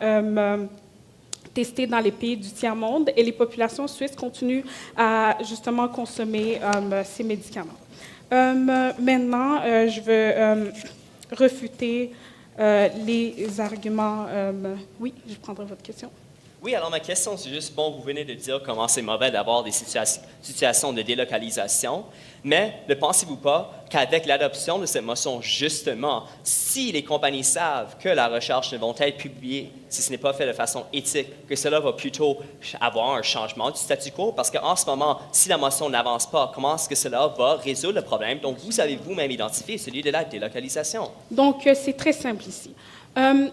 Speaker 6: testé dans les pays du tiers-monde et les populations suisses continuent à justement consommer ces médicaments. Maintenant, je veux refuter les arguments. Oui, je prendrai votre question.
Speaker 2: Oui, alors ma question, c'est juste, bon, vous venez de dire comment c'est mauvais d'avoir des situations de délocalisation, mais ne pensez-vous pas qu'avec l'adoption de cette motion, justement, si les compagnies savent que la recherche ne vont être publiée si ce n'est pas fait de façon éthique, que cela va plutôt avoir un changement du statu quo? Parce qu'en ce moment, si la motion n'avance pas, comment est-ce que cela va résoudre le problème dont vous avez vous-même identifié, celui de la délocalisation?
Speaker 6: Donc, c'est très simple ici.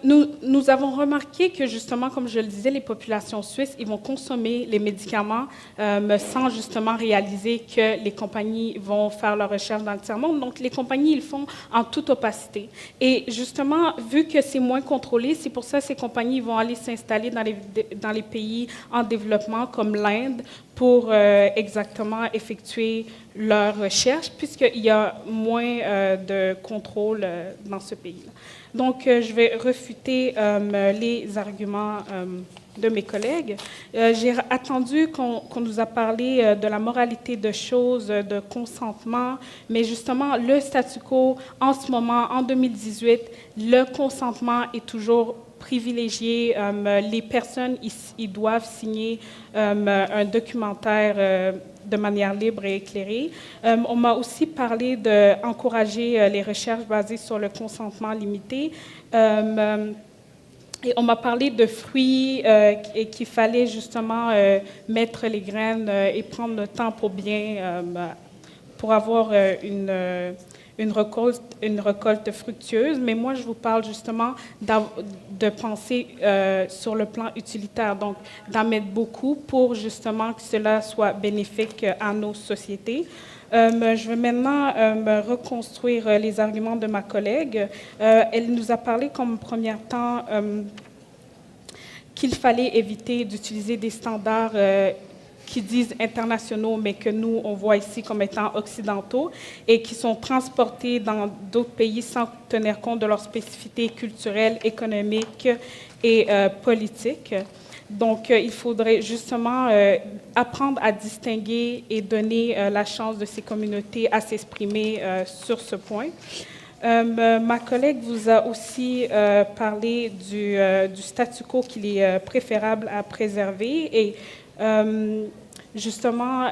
Speaker 6: Nous avons remarqué que, justement, comme je le disais, les populations suisses, ils vont consommer les médicaments sans justement réaliser que les compagnies vont faire leur recherche dans le tiers-monde. Donc, les compagnies, ils font en toute opacité. Et justement, vu que c'est moins contrôlé, c'est pour ça que ces compagnies vont aller s'installer dans les pays en développement, comme l'Inde, pour exactement effectuer leurs recherches, puisqu'il y a moins de contrôle dans ce pays-là. Donc, je vais refuter les arguments de mes collègues. J'ai attendu qu'on nous a parlé de la moralité de choses, de consentement, mais justement, le statu quo, en ce moment, en 2018, le consentement est toujours privilégié. Les personnes, ils doivent signer un documentaire de manière libre et éclairée. On m'a aussi parlé d'encourager les recherches basées sur le consentement limité. Et on m'a parlé de fruits et qu'il fallait justement mettre les graines et prendre le temps pour pour avoir une récolte fructueuse. Mais moi, je vous parle justement de penser sur le plan utilitaire, donc d'en mettre beaucoup pour justement que cela soit bénéfique à nos sociétés. Je vais maintenant reconstruire les arguments de ma collègue. Elle nous a parlé comme premier temps qu'il fallait éviter d'utiliser des standards qui disent internationaux, mais que nous, on voit ici comme étant occidentaux, et qui sont transportés dans d'autres pays sans tenir compte de leurs spécificités culturelles, économiques et politiques. Donc, il faudrait justement apprendre à distinguer et donner la chance de ces communautés à s'exprimer sur ce point. Ma collègue vous a aussi parlé du statu quo qu'il est préférable à préserver et justement,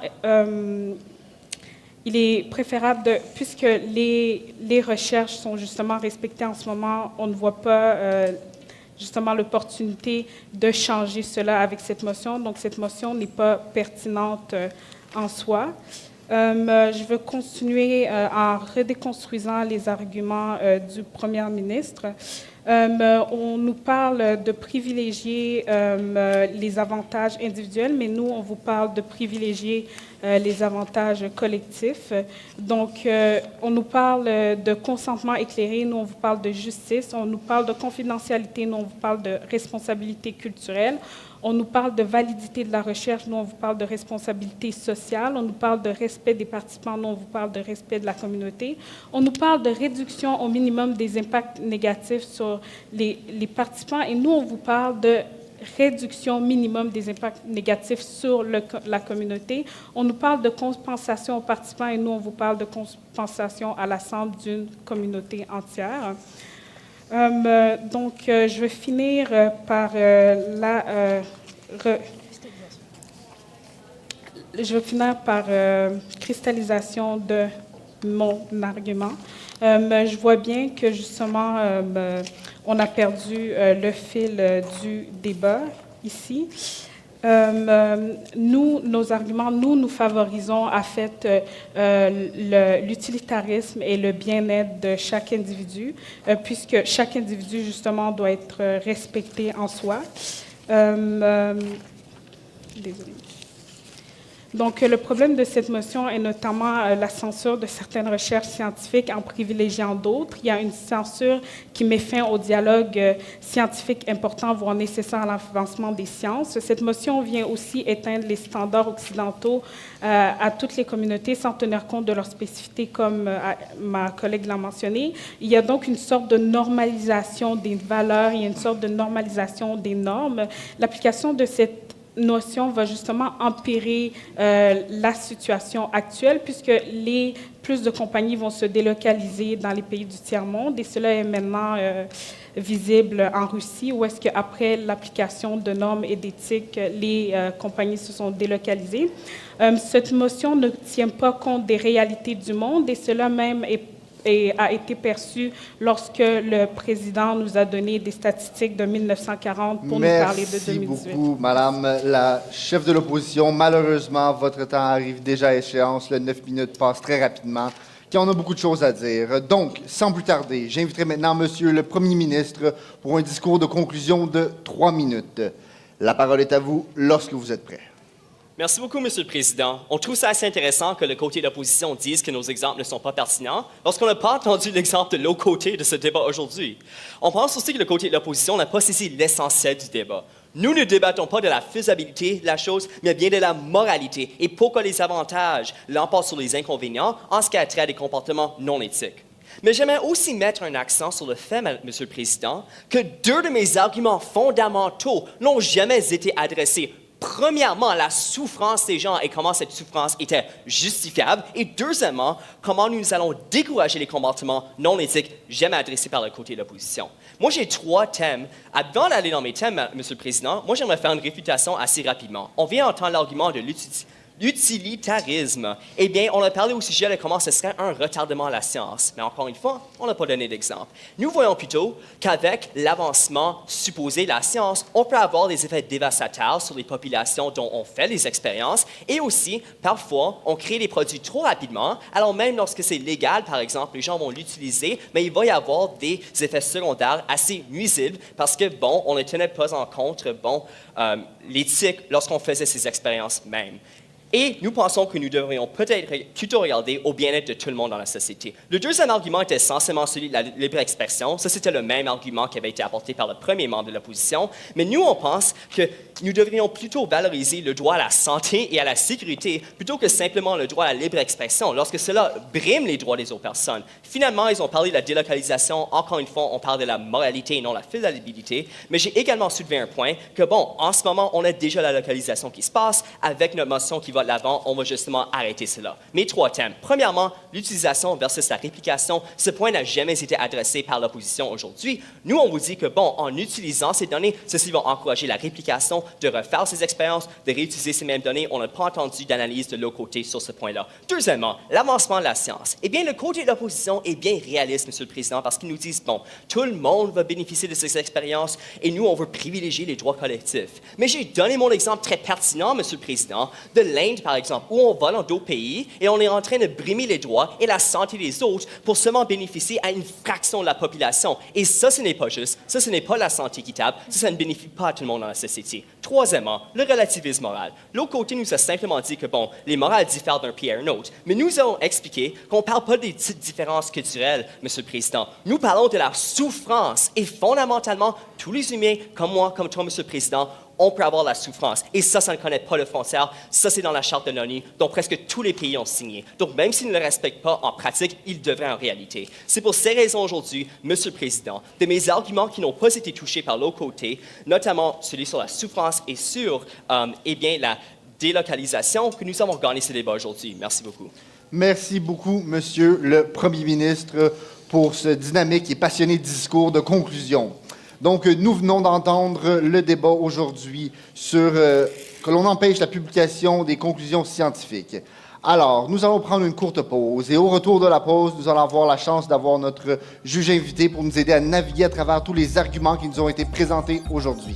Speaker 6: il est préférable puisque les recherches sont justement respectées en ce moment, on ne voit pas justement l'opportunité de changer cela avec cette motion. Donc, cette motion n'est pas pertinente en soi. Je veux continuer en redéconstruisant les arguments du Premier ministre. On nous parle de privilégier les avantages individuels, mais nous, on vous parle de privilégier les avantages collectifs. Donc, on nous parle de consentement éclairé, nous, on vous parle de justice. On nous parle de confidentialité, nous, on vous parle de responsabilité culturelle. On nous parle de validité de la recherche, nous, on vous parle de responsabilité sociale. On nous parle de respect des participants, nous, on vous parle de respect de la communauté. On nous parle de réduction au minimum des impacts négatifs sur les participants, et nous, on vous parle de réduction minimum des impacts négatifs sur la communauté. On nous parle de compensation aux participants, et nous, on vous parle de compensation à l'ensemble d'une communauté entière. Donc, je vais finir par cristallisation de mon argument. Je vois bien que, justement, on a perdu le fil du débat ici. Nos arguments, nous favorisons en fait l'utilitarisme et le bien-être de chaque individu, puisque chaque individu, justement, doit être respecté en soi. Désolée. Donc, le problème de cette motion est notamment la censure de certaines recherches scientifiques en privilégiant d'autres. Il y a une censure qui met fin au dialogue scientifique important, voire nécessaire à l'avancement des sciences. Cette motion vient aussi éteindre les standards occidentaux à toutes les communautés sans tenir compte de leurs spécificités, comme ma collègue l'a mentionné. Il y a donc une sorte de normalisation des valeurs, il y a une sorte de normalisation des normes. L'application de cette notion va justement empirer la situation actuelle, puisque plus de compagnies vont se délocaliser dans les pays du tiers-monde, et cela est maintenant visible en Russie, où est-ce qu'après l'application de normes et d'éthique, les compagnies se sont délocalisées. Cette motion ne tient pas compte des réalités du monde, et cela même a été perçu lorsque le président nous a donné des statistiques de 1940 pour nous parler de 2018.
Speaker 1: Merci beaucoup, Madame la chef de l'opposition. Malheureusement, votre temps arrive déjà à échéance. Le 9 minutes passe très rapidement, car on a beaucoup de choses à dire. Donc, sans plus tarder, j'inviterai maintenant Monsieur le Premier ministre pour un discours de conclusion de 3 minutes. La parole est à vous lorsque vous êtes prêt.
Speaker 2: Merci beaucoup, Monsieur le Président. On trouve ça assez intéressant que le côté de l'opposition dise que nos exemples ne sont pas pertinents, lorsqu'on n'a pas entendu l'exemple de l'autre côté de ce débat aujourd'hui. On pense aussi que le côté de l'opposition n'a pas saisi l'essentiel du débat. Nous ne débattons pas de la faisabilité de la chose, mais bien de la moralité et pourquoi les avantages l'emportent sur les inconvénients en ce qui a trait à des comportements non éthiques. Mais j'aimerais aussi mettre un accent sur le fait, Monsieur le Président, que 2 de mes arguments fondamentaux n'ont jamais été adressés. Premièrement, la souffrance des gens et comment cette souffrance était justifiable. Et deuxièmement, comment nous allons décourager les comportements non éthiques jamais adressés par le côté de l'opposition. Moi, j'ai 3 thèmes. Avant d'aller dans mes thèmes, Monsieur le Président, moi, j'aimerais faire une réfutation assez rapidement. On vient entendre l'argument de l'utilitarisme. Eh bien, on a parlé au sujet de comment ce serait un retardement à la science. Mais encore une fois, on n'a pas donné d'exemple. Nous voyons plutôt qu'avec l'avancement supposé de la science, on peut avoir des effets dévastateurs sur les populations dont on fait les expériences, et aussi, parfois, on crée des produits trop rapidement. Alors même lorsque c'est légal, par exemple, les gens vont l'utiliser, mais il va y avoir des effets secondaires assez nuisibles parce que, bon, on ne tenait pas en compte, l'éthique lorsqu'on faisait ces expériences même. Et nous pensons que nous devrions peut-être plutôt regarder au bien-être de tout le monde dans la société. Le deuxième argument était essentiellement celui de la libre expression. Ça, c'était le même argument qui avait été apporté par le premier membre de l'opposition. Mais nous, on pense que nous devrions plutôt valoriser le droit à la santé et à la sécurité plutôt que simplement le droit à la libre expression, lorsque cela brime les droits des autres personnes. Finalement, ils ont parlé de la délocalisation. Encore une fois, on parle de la moralité et non la faisabilité. Mais j'ai également soulevé un point que, bon, en ce moment, on a déjà la localisation qui se passe avec notre motion qui va va de l'avant, on va justement arrêter cela. Mes 3 thèmes. Premièrement, l'utilisation versus la réplication. Ce point n'a jamais été adressé par l'opposition aujourd'hui. Nous, on vous dit que, bon, en utilisant ces données, ceci va encourager la réplication, de refaire ces expériences, de réutiliser ces mêmes données. On n'a pas entendu d'analyse de l'autre côté sur ce point-là. Deuxièmement, l'avancement de la science. Eh bien, le côté de l'opposition est bien réaliste, Monsieur le Président, parce qu'ils nous disent, bon, tout le monde va bénéficier de ces expériences et nous, on veut privilégier les droits collectifs. Mais j'ai donné mon exemple très pertinent, Monsieur le Président, de l'Inde, par exemple, où on va dans d'autres pays et on est en train de brimer les droits et la santé des autres pour seulement bénéficier à une fraction de la population. Et ça, ce n'est pas juste. Ça, ce n'est pas la santé équitable. Ça ne bénéficie pas à tout le monde dans la société. Troisièmement, le relativisme moral. L'autre côté nous a simplement dit que, bon, les morales diffèrent d'un pays à un autre. Mais nous avons expliqué qu'on ne parle pas des petites différences culturelles, Monsieur le Président. Nous parlons de la souffrance. Et fondamentalement, tous les humains, comme moi, comme toi, Monsieur le Président, on peut avoir la souffrance. Et ça ne connaît pas le frontière. Ça, c'est dans la Charte de l'ONU, dont presque tous les pays ont signé. Donc, même s'ils ne le respectent pas en pratique, ils devraient en réalité. C'est pour ces raisons aujourd'hui, Monsieur le Président, de mes arguments qui n'ont pas été touchés par l'autre côté, notamment celui sur la souffrance et sur, eh bien, la délocalisation, que nous avons gagné ce débat aujourd'hui. Merci beaucoup.
Speaker 1: Merci beaucoup, Monsieur le Premier ministre, pour ce dynamique et passionné discours de conclusion. Donc, nous venons d'entendre le débat aujourd'hui sur que l'on empêche la publication des conclusions scientifiques. Alors, nous allons prendre une courte pause et au retour de la pause, nous allons avoir la chance d'avoir notre juge invité pour nous aider à naviguer à travers tous les arguments qui nous ont été présentés aujourd'hui.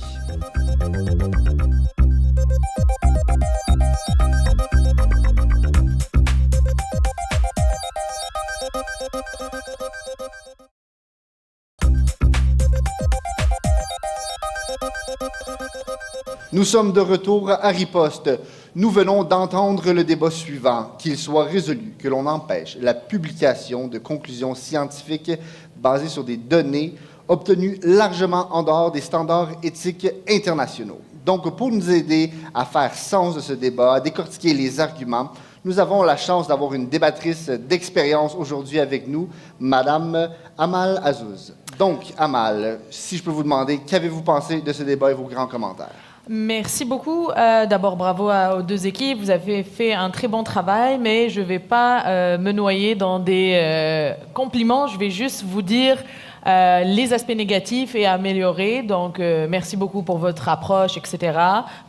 Speaker 1: Nous sommes de retour à Riposte. Nous venons d'entendre le débat suivant, qu'il soit résolu que l'on empêche la publication de conclusions scientifiques basées sur des données obtenues largement en dehors des standards éthiques internationaux. Donc, pour nous aider à faire sens de ce débat, à décortiquer les arguments, nous avons la chance d'avoir une débattrice d'expérience aujourd'hui avec nous, Madame Amal Azzouz. Donc, Amal, si je peux vous demander, qu'avez-vous pensé de ce débat et vos grands commentaires?
Speaker 7: Merci beaucoup. D'abord, bravo aux 2 équipes. Vous avez fait un très bon travail, mais je ne vais pas me noyer dans des compliments. Je vais juste vous dire les aspects négatifs et améliorer. Donc, merci beaucoup pour votre approche, etc.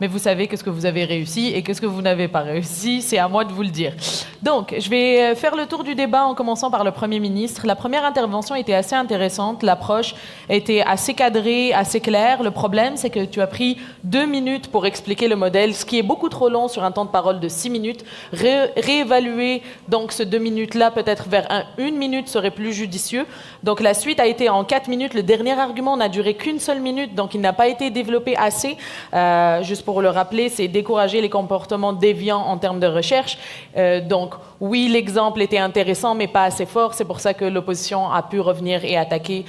Speaker 7: Mais vous savez qu'est-ce que vous avez réussi et qu'est-ce que vous n'avez pas réussi. C'est à moi de vous le dire. Donc, je vais faire le tour du débat en commençant par le Premier ministre. La première intervention était assez intéressante. L'approche était assez cadrée, assez claire. Le problème, c'est que tu as pris 2 minutes pour expliquer le modèle, ce qui est beaucoup trop long sur un temps de parole de 6 minutes. Réévaluer donc ce 2 minutes-là peut-être vers 1 minute serait plus judicieux. Donc, la suite a été en 4 minutes. Le dernier argument n'a duré qu'une seule minute, donc il n'a pas été développé assez. Juste pour le rappeler, c'est décourager les comportements déviants en termes de recherche. Donc, oui, l'exemple était intéressant, mais pas assez fort. C'est pour ça que l'opposition a pu revenir et attaquer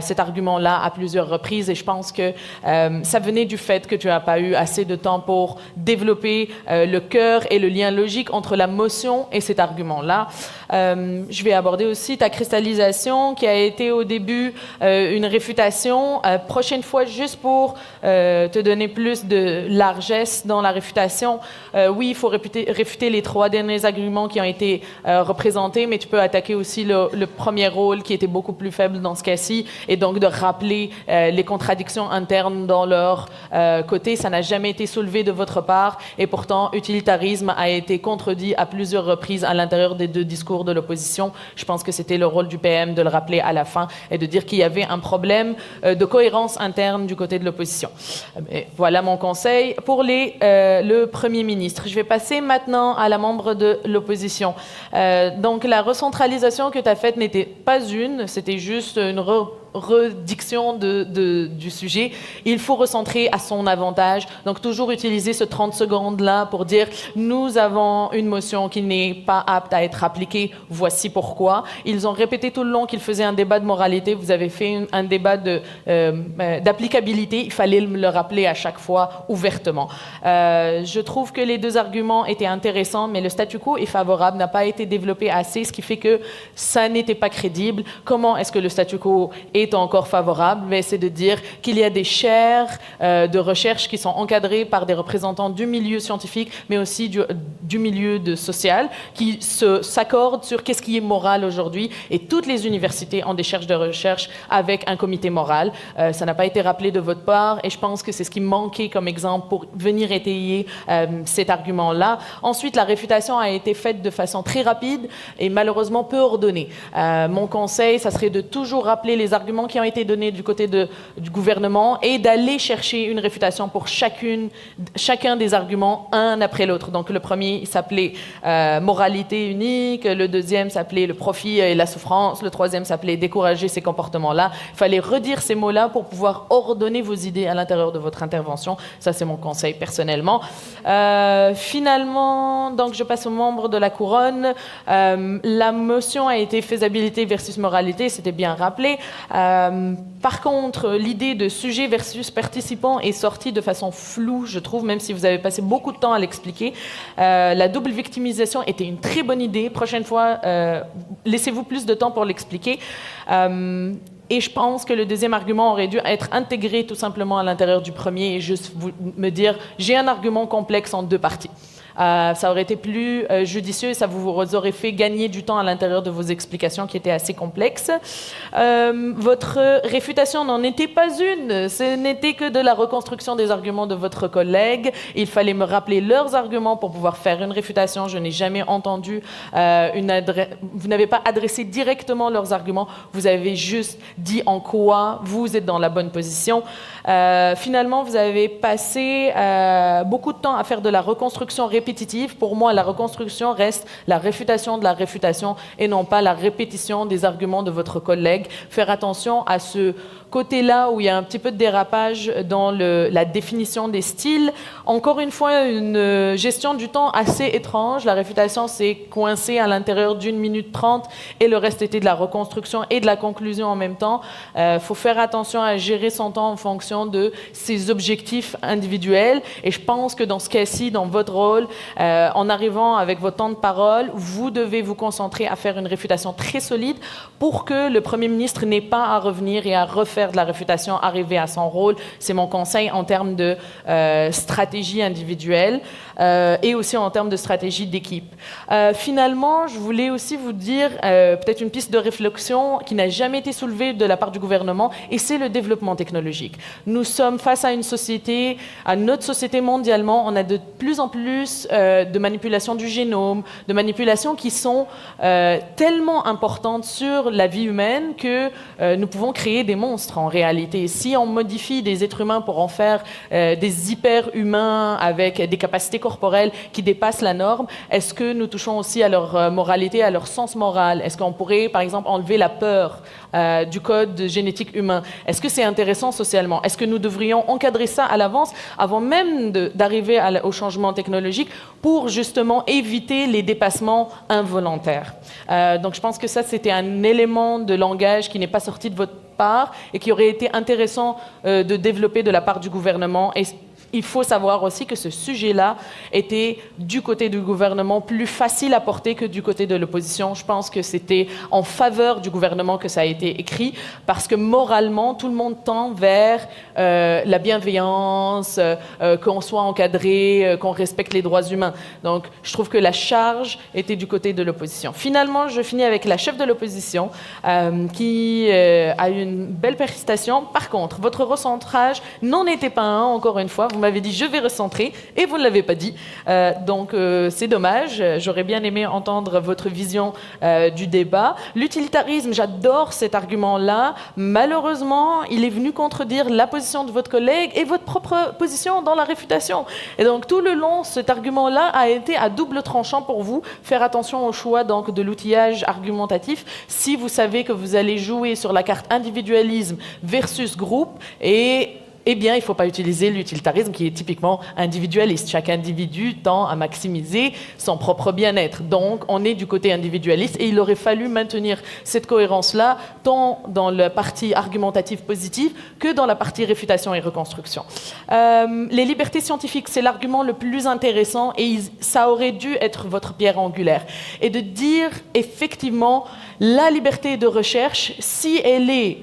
Speaker 7: cet argument-là à plusieurs reprises. Et je pense que ça venait du fait que tu n'as pas eu assez de temps pour développer le cœur et le lien logique entre la motion et cet argument-là. Je vais aborder aussi ta cristallisation qui a été au début une réfutation. Prochaine fois, juste pour te donner plus de largesse dans la réfutation, oui, il faut réfuter les 3 derniers arguments qui ont été représentés, mais tu peux attaquer aussi le premier rôle qui était beaucoup plus faible dans ce cas-ci, et donc de rappeler les contradictions internes dans leur côté. Ça n'a jamais été soulevé de votre part, et pourtant, utilitarisme a été contredit à plusieurs reprises à l'intérieur des 2 discours de l'opposition. Je pense que c'était le rôle du PM de le rappeler à la fin et de dire qu'il y avait un problème de cohérence interne du côté de l'opposition. Voilà mon conseil. Pour le Premier ministre, je vais passer maintenant à la membre de l'opposition. Donc, la recentralisation que tu as faite n'était pas c'était juste une rediction du sujet. Il faut recentrer à son avantage. Donc, toujours utiliser ce 30 secondes-là pour dire « Nous avons une motion qui n'est pas apte à être appliquée. Voici pourquoi. » Ils ont répété tout le long qu'ils faisaient un débat de moralité. Vous avez fait un débat d'applicabilité. Il fallait le rappeler à chaque fois ouvertement. Je trouve que les 2 arguments étaient intéressants, mais le statu quo est favorable, n'a pas été développé assez, ce qui fait que ça n'était pas crédible. Comment est-ce que le statu quo est est encore favorable, mais c'est de dire qu'il y a des chaires de recherche qui sont encadrées par des représentants du milieu scientifique, mais aussi du milieu social, qui s'accordent sur qu'est-ce qui est moral aujourd'hui. Et toutes les universités ont des chaires de recherche avec un comité moral. Ça n'a pas été rappelé de votre part, et je pense que c'est ce qui manquait comme exemple pour venir étayer cet argument-là. Ensuite, la réfutation a été faite de façon très rapide et malheureusement peu ordonnée. Mon conseil, ça serait de toujours rappeler les arguments qui ont été donnés du côté du gouvernement et d'aller chercher une réfutation pour chacun des arguments, un après l'autre. Donc le premier, il s'appelait moralité unique, le deuxième s'appelait le profit et la souffrance, le troisième s'appelait décourager ces comportements-là. Il fallait redire ces mots-là pour pouvoir ordonner vos idées à l'intérieur de votre intervention. Ça, c'est mon conseil personnellement. Finalement, donc je passe aux membres de la couronne. La motion a été faisabilité versus moralité, c'était bien rappelé. Par contre, l'idée de sujet versus participant est sortie de façon floue, je trouve, même si vous avez passé beaucoup de temps à l'expliquer. La double victimisation était une très bonne idée. Prochaine fois, laissez-vous plus de temps pour l'expliquer. Et je pense que le deuxième argument aurait dû être intégré tout simplement à l'intérieur du premier et juste me dire j'ai un argument complexe en deux parties. Ça aurait été plus judicieux et ça vous aurait fait gagner du temps à l'intérieur de vos explications qui étaient assez complexes. Votre réfutation n'en était pas une, ce n'était que de la reconstruction des arguments de votre collègue. Il fallait me rappeler leurs arguments pour pouvoir faire une réfutation. Je n'ai jamais entendu vous n'avez pas adressé directement leurs arguments, vous avez juste dit en quoi vous êtes dans la bonne position. Finalement, vous avez passé beaucoup de temps à faire de la reconstruction répétitive. Pour moi, la reconstruction reste la réfutation de la réfutation et non pas la répétition des arguments de votre collègue. Faire attention à ce côté-là où il y a un petit peu de dérapage dans la définition des styles. Encore une fois, une gestion du temps assez étrange. La réfutation s'est coincée à l'intérieur d'1 minute 30 et le reste était de la reconstruction et de la conclusion en même temps. Faut faire attention à gérer son temps en fonction de ses objectifs individuels. Et je pense que dans ce cas-ci, dans votre rôle, en arrivant avec votre temps de parole, vous devez vous concentrer à faire une réfutation très solide pour que le Premier ministre n'ait pas à revenir et à refaire de la réfutation, arriver à son rôle. C'est mon conseil en termes de stratégie individuelle et aussi en termes de stratégie d'équipe. Finalement, je voulais aussi vous dire peut-être une piste de réflexion qui n'a jamais été soulevée de la part du gouvernement, et c'est le développement technologique. Nous sommes face à une société, à notre société mondialement, on a de plus en plus de manipulations du génome, de manipulations qui sont tellement importantes sur la vie humaine que nous pouvons créer des monstres en réalité. Si on modifie des êtres humains pour en faire des hyper-humains avec des capacités corporelles qui dépassent la norme, est-ce que nous touchons aussi à leur moralité, à leur sens moral? Est-ce qu'on pourrait, par exemple, enlever la peur du code génétique humain? Est-ce que c'est intéressant socialement? Est-ce que nous devrions encadrer ça à l'avance avant même d'arriver au changement technologique pour justement éviter les dépassements involontaires? Donc je pense que ça, c'était un élément de langage qui n'est pas sorti de votre part et qui aurait été intéressant de développer de la part du gouvernement. Et il faut savoir aussi que ce sujet-là était du côté du gouvernement plus facile à porter que du côté de l'opposition. Je pense que c'était en faveur du gouvernement que ça a été écrit parce que moralement, tout le monde tend vers la bienveillance, qu'on soit encadré, qu'on respecte les droits humains. Donc, je trouve que la charge était du côté de l'opposition. Finalement, je finis avec la chef de l'opposition qui a eu une belle prestation. Par contre, votre recentrage n'en était pas un, encore une fois. Vous m'avez dit « je vais recentrer » et vous ne l'avez pas dit. Donc, c'est dommage. J'aurais bien aimé entendre votre vision du débat. L'utilitarisme, j'adore cet argument-là. Malheureusement, il est venu contredire la position de votre collègue et votre propre position dans la réfutation. Et donc, tout le long, cet argument-là a été à double tranchant pour vous. Faire attention au choix donc, de l'outillage argumentatif. Si vous savez que vous allez jouer sur la carte individualisme versus groupe eh bien, il ne faut pas utiliser l'utilitarisme qui est typiquement individualiste. Chaque individu tend à maximiser son propre bien-être. Donc, on est du côté individualiste et il aurait fallu maintenir cette cohérence-là tant dans la partie argumentative positive que dans la partie réfutation et reconstruction. Les libertés scientifiques, c'est l'argument le plus intéressant et ça aurait dû être votre pierre angulaire. Et de dire, effectivement, la liberté de recherche, si elle est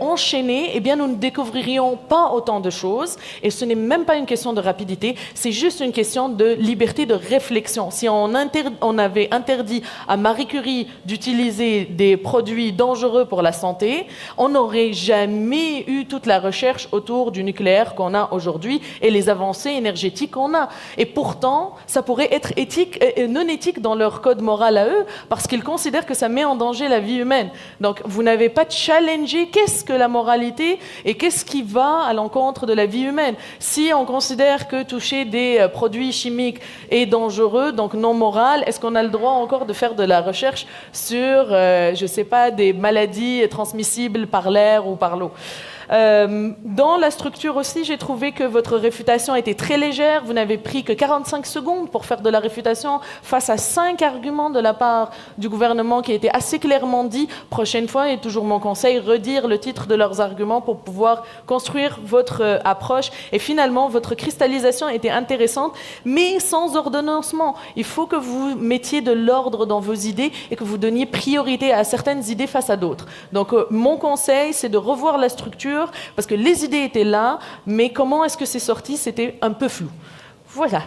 Speaker 7: enchaîner, eh bien, nous ne découvririons pas autant de choses. Et ce n'est même pas une question de rapidité, c'est juste une question de liberté de réflexion. Si on avait interdit à Marie Curie d'utiliser des produits dangereux pour la santé, on n'aurait jamais eu toute la recherche autour du nucléaire qu'on a aujourd'hui et les avancées énergétiques qu'on a. Et pourtant, ça pourrait être éthique et non éthique dans leur code moral à eux, parce qu'ils considèrent que ça met en danger la vie humaine. Donc, vous n'avez pas challengé qu'est-ce que la moralité et qu'est-ce qui va à l'encontre de la vie humaine. Si on considère que toucher des produits chimiques est dangereux, donc non moral, est-ce qu'on a le droit encore de faire de la recherche sur, je ne sais pas, des maladies transmissibles par l'air ou par l'eau? Dans la structure aussi, j'ai trouvé que votre réfutation était très légère. Vous n'avez pris que 45 secondes pour faire de la réfutation face à 5 arguments de la part du gouvernement qui étaient assez clairement dit. Prochaine fois, et toujours mon conseil, redire le titre de leurs arguments pour pouvoir construire votre approche. Et finalement, votre cristallisation était intéressante, mais sans ordonnancement. Il faut que vous mettiez de l'ordre dans vos idées et que vous donniez priorité à certaines idées face à d'autres. Donc, mon conseil, c'est de revoir la structure, parce que les idées étaient là, mais comment est-ce que c'est sorti, c'était un peu flou. Voilà.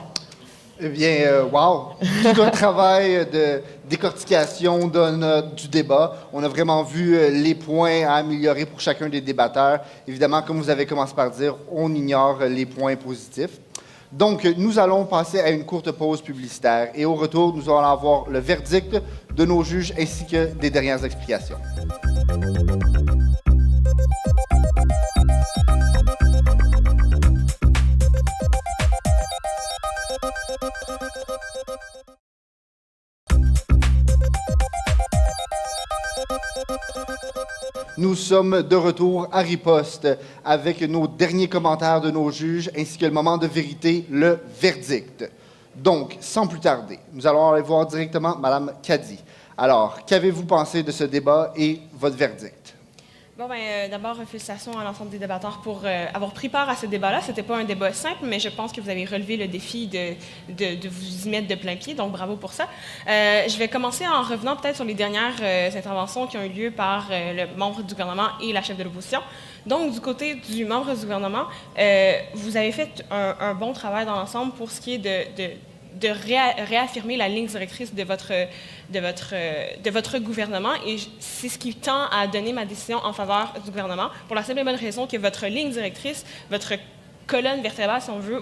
Speaker 1: Eh bien, wow! Tout un travail de décortication du débat. On a vraiment vu les points à améliorer pour chacun des débatteurs. Évidemment, comme vous avez commencé par dire, on ignore les points positifs. Donc, nous allons passer à une courte pause publicitaire et au retour, nous allons avoir le verdict de nos juges ainsi que des dernières explications. Nous sommes de retour à Riposte avec nos derniers commentaires de nos juges ainsi que le moment de vérité, le verdict. Donc, sans plus tarder, nous allons aller voir directement Mme Cady. Alors, qu'avez-vous pensé de ce débat et votre verdict?
Speaker 4: Bon, d'abord, félicitations à l'ensemble des débatteurs pour avoir pris part à ce débat-là. C'était pas un débat simple, mais je pense que vous avez relevé le défi de vous y mettre de plein pied, donc bravo pour ça. Je vais commencer en revenant peut-être sur les dernières interventions qui ont eu lieu par le membre du gouvernement et la chef de l'opposition. Donc, du côté du membre du gouvernement, vous avez fait un bon travail dans l'ensemble pour ce qui est de réaffirmer la ligne directrice de votre gouvernement, et c'est ce qui tend à donner ma décision en faveur du gouvernement, pour la simple et bonne raison que votre ligne directrice, votre colonne vertébrale, si on veut,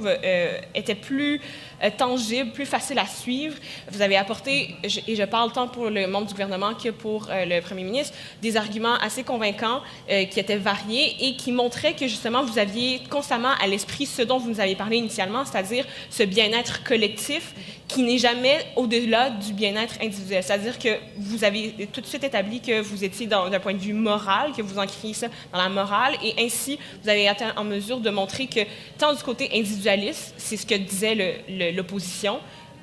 Speaker 4: était plus tangible, plus facile à suivre. Vous avez apporté, et je parle tant pour le membre du gouvernement que pour le premier ministre, des arguments assez convaincants qui étaient variés et qui montraient que, justement, vous aviez constamment à l'esprit ce dont vous nous avez parlé initialement, c'est-à-dire ce bien-être collectif qui n'est jamais au-delà du bien-être individuel. C'est-à-dire que vous avez tout de suite établi que vous étiez d'un point de vue moral, que vous ancriez ça dans la morale, et ainsi, vous avez été en mesure de montrer que, tant du côté individualiste, c'est ce que disait l'opposition,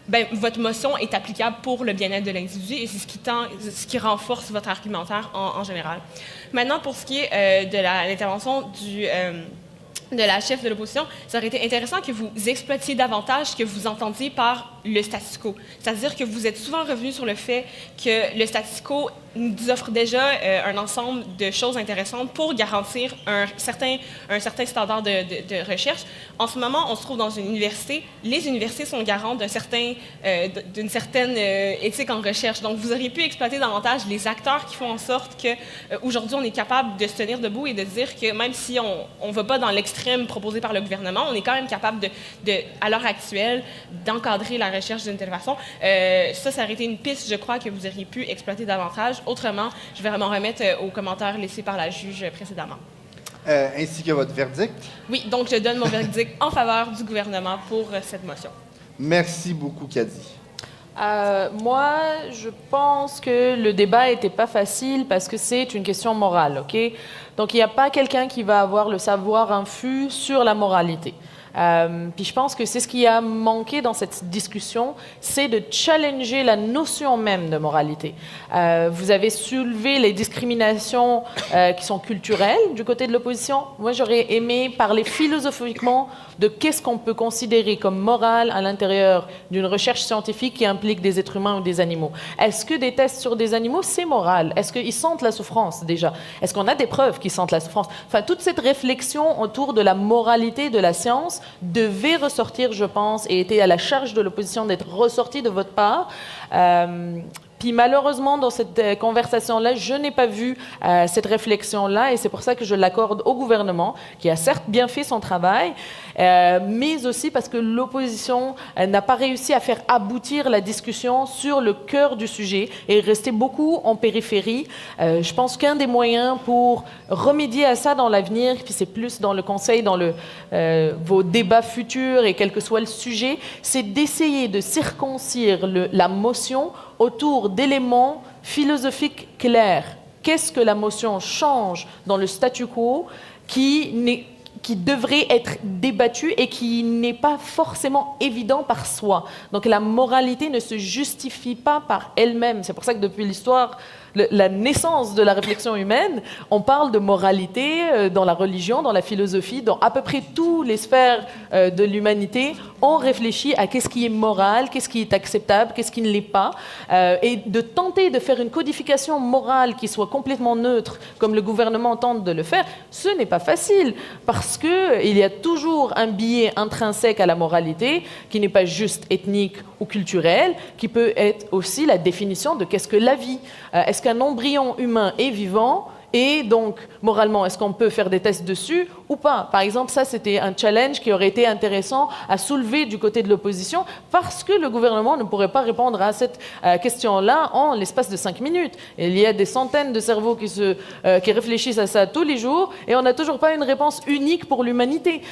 Speaker 4: ben, votre motion est applicable pour le bien-être de l'individu, et c'est ce qui renforce votre argumentaire en général. Maintenant, pour ce qui est de l'intervention de la chef de l'opposition, ça aurait été intéressant que vous exploitiez davantage ce que vous entendiez par le statu quo. C'est-à-dire que vous êtes souvent revenu sur le fait que le statu quo nous offre déjà un ensemble de choses intéressantes pour garantir un certain standard de recherche. En ce moment, on se trouve dans une université. Les universités sont garantes d'une certaine éthique en recherche. Donc, vous auriez pu exploiter davantage les acteurs qui font en sorte qu'aujourd'hui, on est capable de se tenir debout et de dire que même si on ne va pas dans l'extrême proposé par le gouvernement, on est quand même capable à l'heure actuelle, d'encadrer la recherche d'une telle façon. Ça aurait été une piste, je crois, que vous auriez pu exploiter davantage. Autrement, je vais m'en remettre aux commentaires laissés par la juge précédemment.
Speaker 1: Ainsi que votre verdict?
Speaker 4: Oui, donc je donne mon verdict en faveur du gouvernement pour cette motion.
Speaker 1: Merci beaucoup, Cady.
Speaker 7: Moi, je pense que le débat n'était pas facile parce que c'est une question morale, OK? Donc, il n'y a pas quelqu'un qui va avoir le savoir infus sur la moralité. Puis je pense que c'est ce qui a manqué dans cette discussion, c'est de challenger la notion même de moralité. Vous avez soulevé les discriminations qui sont culturelles du côté de l'opposition. Moi, j'aurais aimé parler philosophiquement de qu'est-ce qu'on peut considérer comme moral à l'intérieur d'une recherche scientifique qui implique des êtres humains ou des animaux. Est-ce que des tests sur des animaux, c'est moral? Est-ce qu'ils sentent la souffrance déjà? Est-ce qu'on a des preuves qu'ils sentent la souffrance? Enfin, toute cette réflexion autour de la moralité de la science devait ressortir, je pense, et était à la charge de l'opposition d'être ressortie de votre part. Puis malheureusement, dans cette conversation-là, je n'ai pas vu cette réflexion-là, et c'est pour ça que je l'accorde au gouvernement, qui a certes bien fait son travail, mais aussi parce que l'opposition n'a pas réussi à faire aboutir la discussion sur le cœur du sujet et est restée beaucoup en périphérie. Je pense qu'un des moyens pour remédier à ça dans l'avenir, puis c'est plus dans le Conseil, dans vos débats futurs et quel que soit le sujet, c'est d'essayer de circoncire la motion autour d'éléments philosophiques clairs. Qu'est-ce que la motion change dans le statu quo qui devrait être débattu et qui n'est pas forcément évident par soi. Donc la moralité ne se justifie pas par elle-même. C'est pour ça que depuis l'histoire, la naissance de la réflexion humaine, on parle de moralité dans la religion, dans la philosophie, dans à peu près toutes les sphères de l'humanité. On réfléchit à qu'est-ce qui est moral, qu'est-ce qui est acceptable, qu'est-ce qui ne l'est pas, et de tenter de faire une codification morale qui soit complètement neutre, comme le gouvernement tente de le faire, ce n'est pas facile, parce qu'il y a toujours un biais intrinsèque à la moralité, qui n'est pas juste ethnique ou culturel, qui peut être aussi la définition de qu'est-ce que la vie. Est-ce qu'un embryon humain est vivant? Et donc, moralement, est-ce qu'on peut faire des tests dessus ou pas? Par exemple, ça, c'était un challenge qui aurait été intéressant à soulever du côté de l'opposition parce que le gouvernement ne pourrait pas répondre à cette question-là en l'espace de 5 minutes. Et il y a des centaines de cerveaux qui réfléchissent à ça tous les jours et on n'a toujours pas une réponse unique pour l'humanité.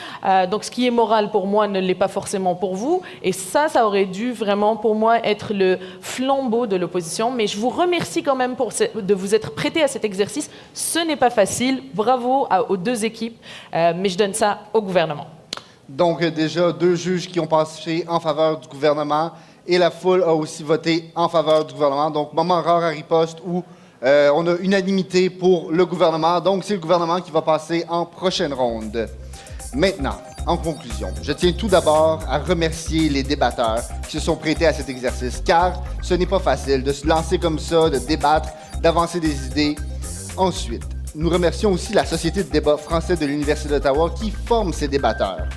Speaker 7: Donc, ce qui est moral pour moi ne l'est pas forcément pour vous. Et ça aurait dû vraiment, pour moi, être le flambeau de l'opposition. Mais je vous remercie quand même de vous être prêté à cet exercice. Ce n'est pas facile. Bravo aux deux équipes, mais je donne ça au gouvernement.
Speaker 1: Donc, déjà, 2 juges qui ont passé en faveur du gouvernement et la foule a aussi voté en faveur du gouvernement. Donc, moment rare à Riposte où on a unanimité pour le gouvernement. Donc, c'est le gouvernement qui va passer en prochaine ronde. Maintenant, en conclusion, je tiens tout d'abord à remercier les débatteurs qui se sont prêtés à cet exercice, car ce n'est pas facile de se lancer comme ça, de débattre, d'avancer des idées. Ensuite, nous remercions aussi la Société de débat français de l'Université d'Ottawa qui forme ces débatteurs.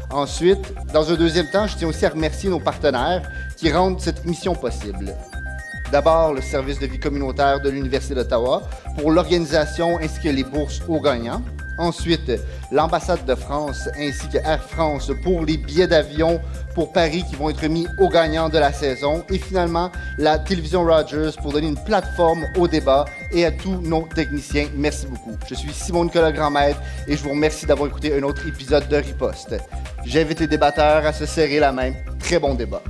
Speaker 1: Ensuite, dans un deuxième temps, je tiens aussi à remercier nos partenaires qui rendent cette mission possible. D'abord, le service de vie communautaire de l'Université d'Ottawa pour l'organisation ainsi que les bourses aux gagnants. Ensuite, l'ambassade de France ainsi que Air France pour les billets d'avion pour Paris qui vont être mis aux gagnants de la saison. Et finalement, la télévision Rogers pour donner une plateforme au débat et à tous nos techniciens. Merci beaucoup. Je suis Simon-Nicolas Grandmaître et je vous remercie d'avoir écouté un autre épisode de Riposte. J'invite les débatteurs à se serrer la main. Très bon débat.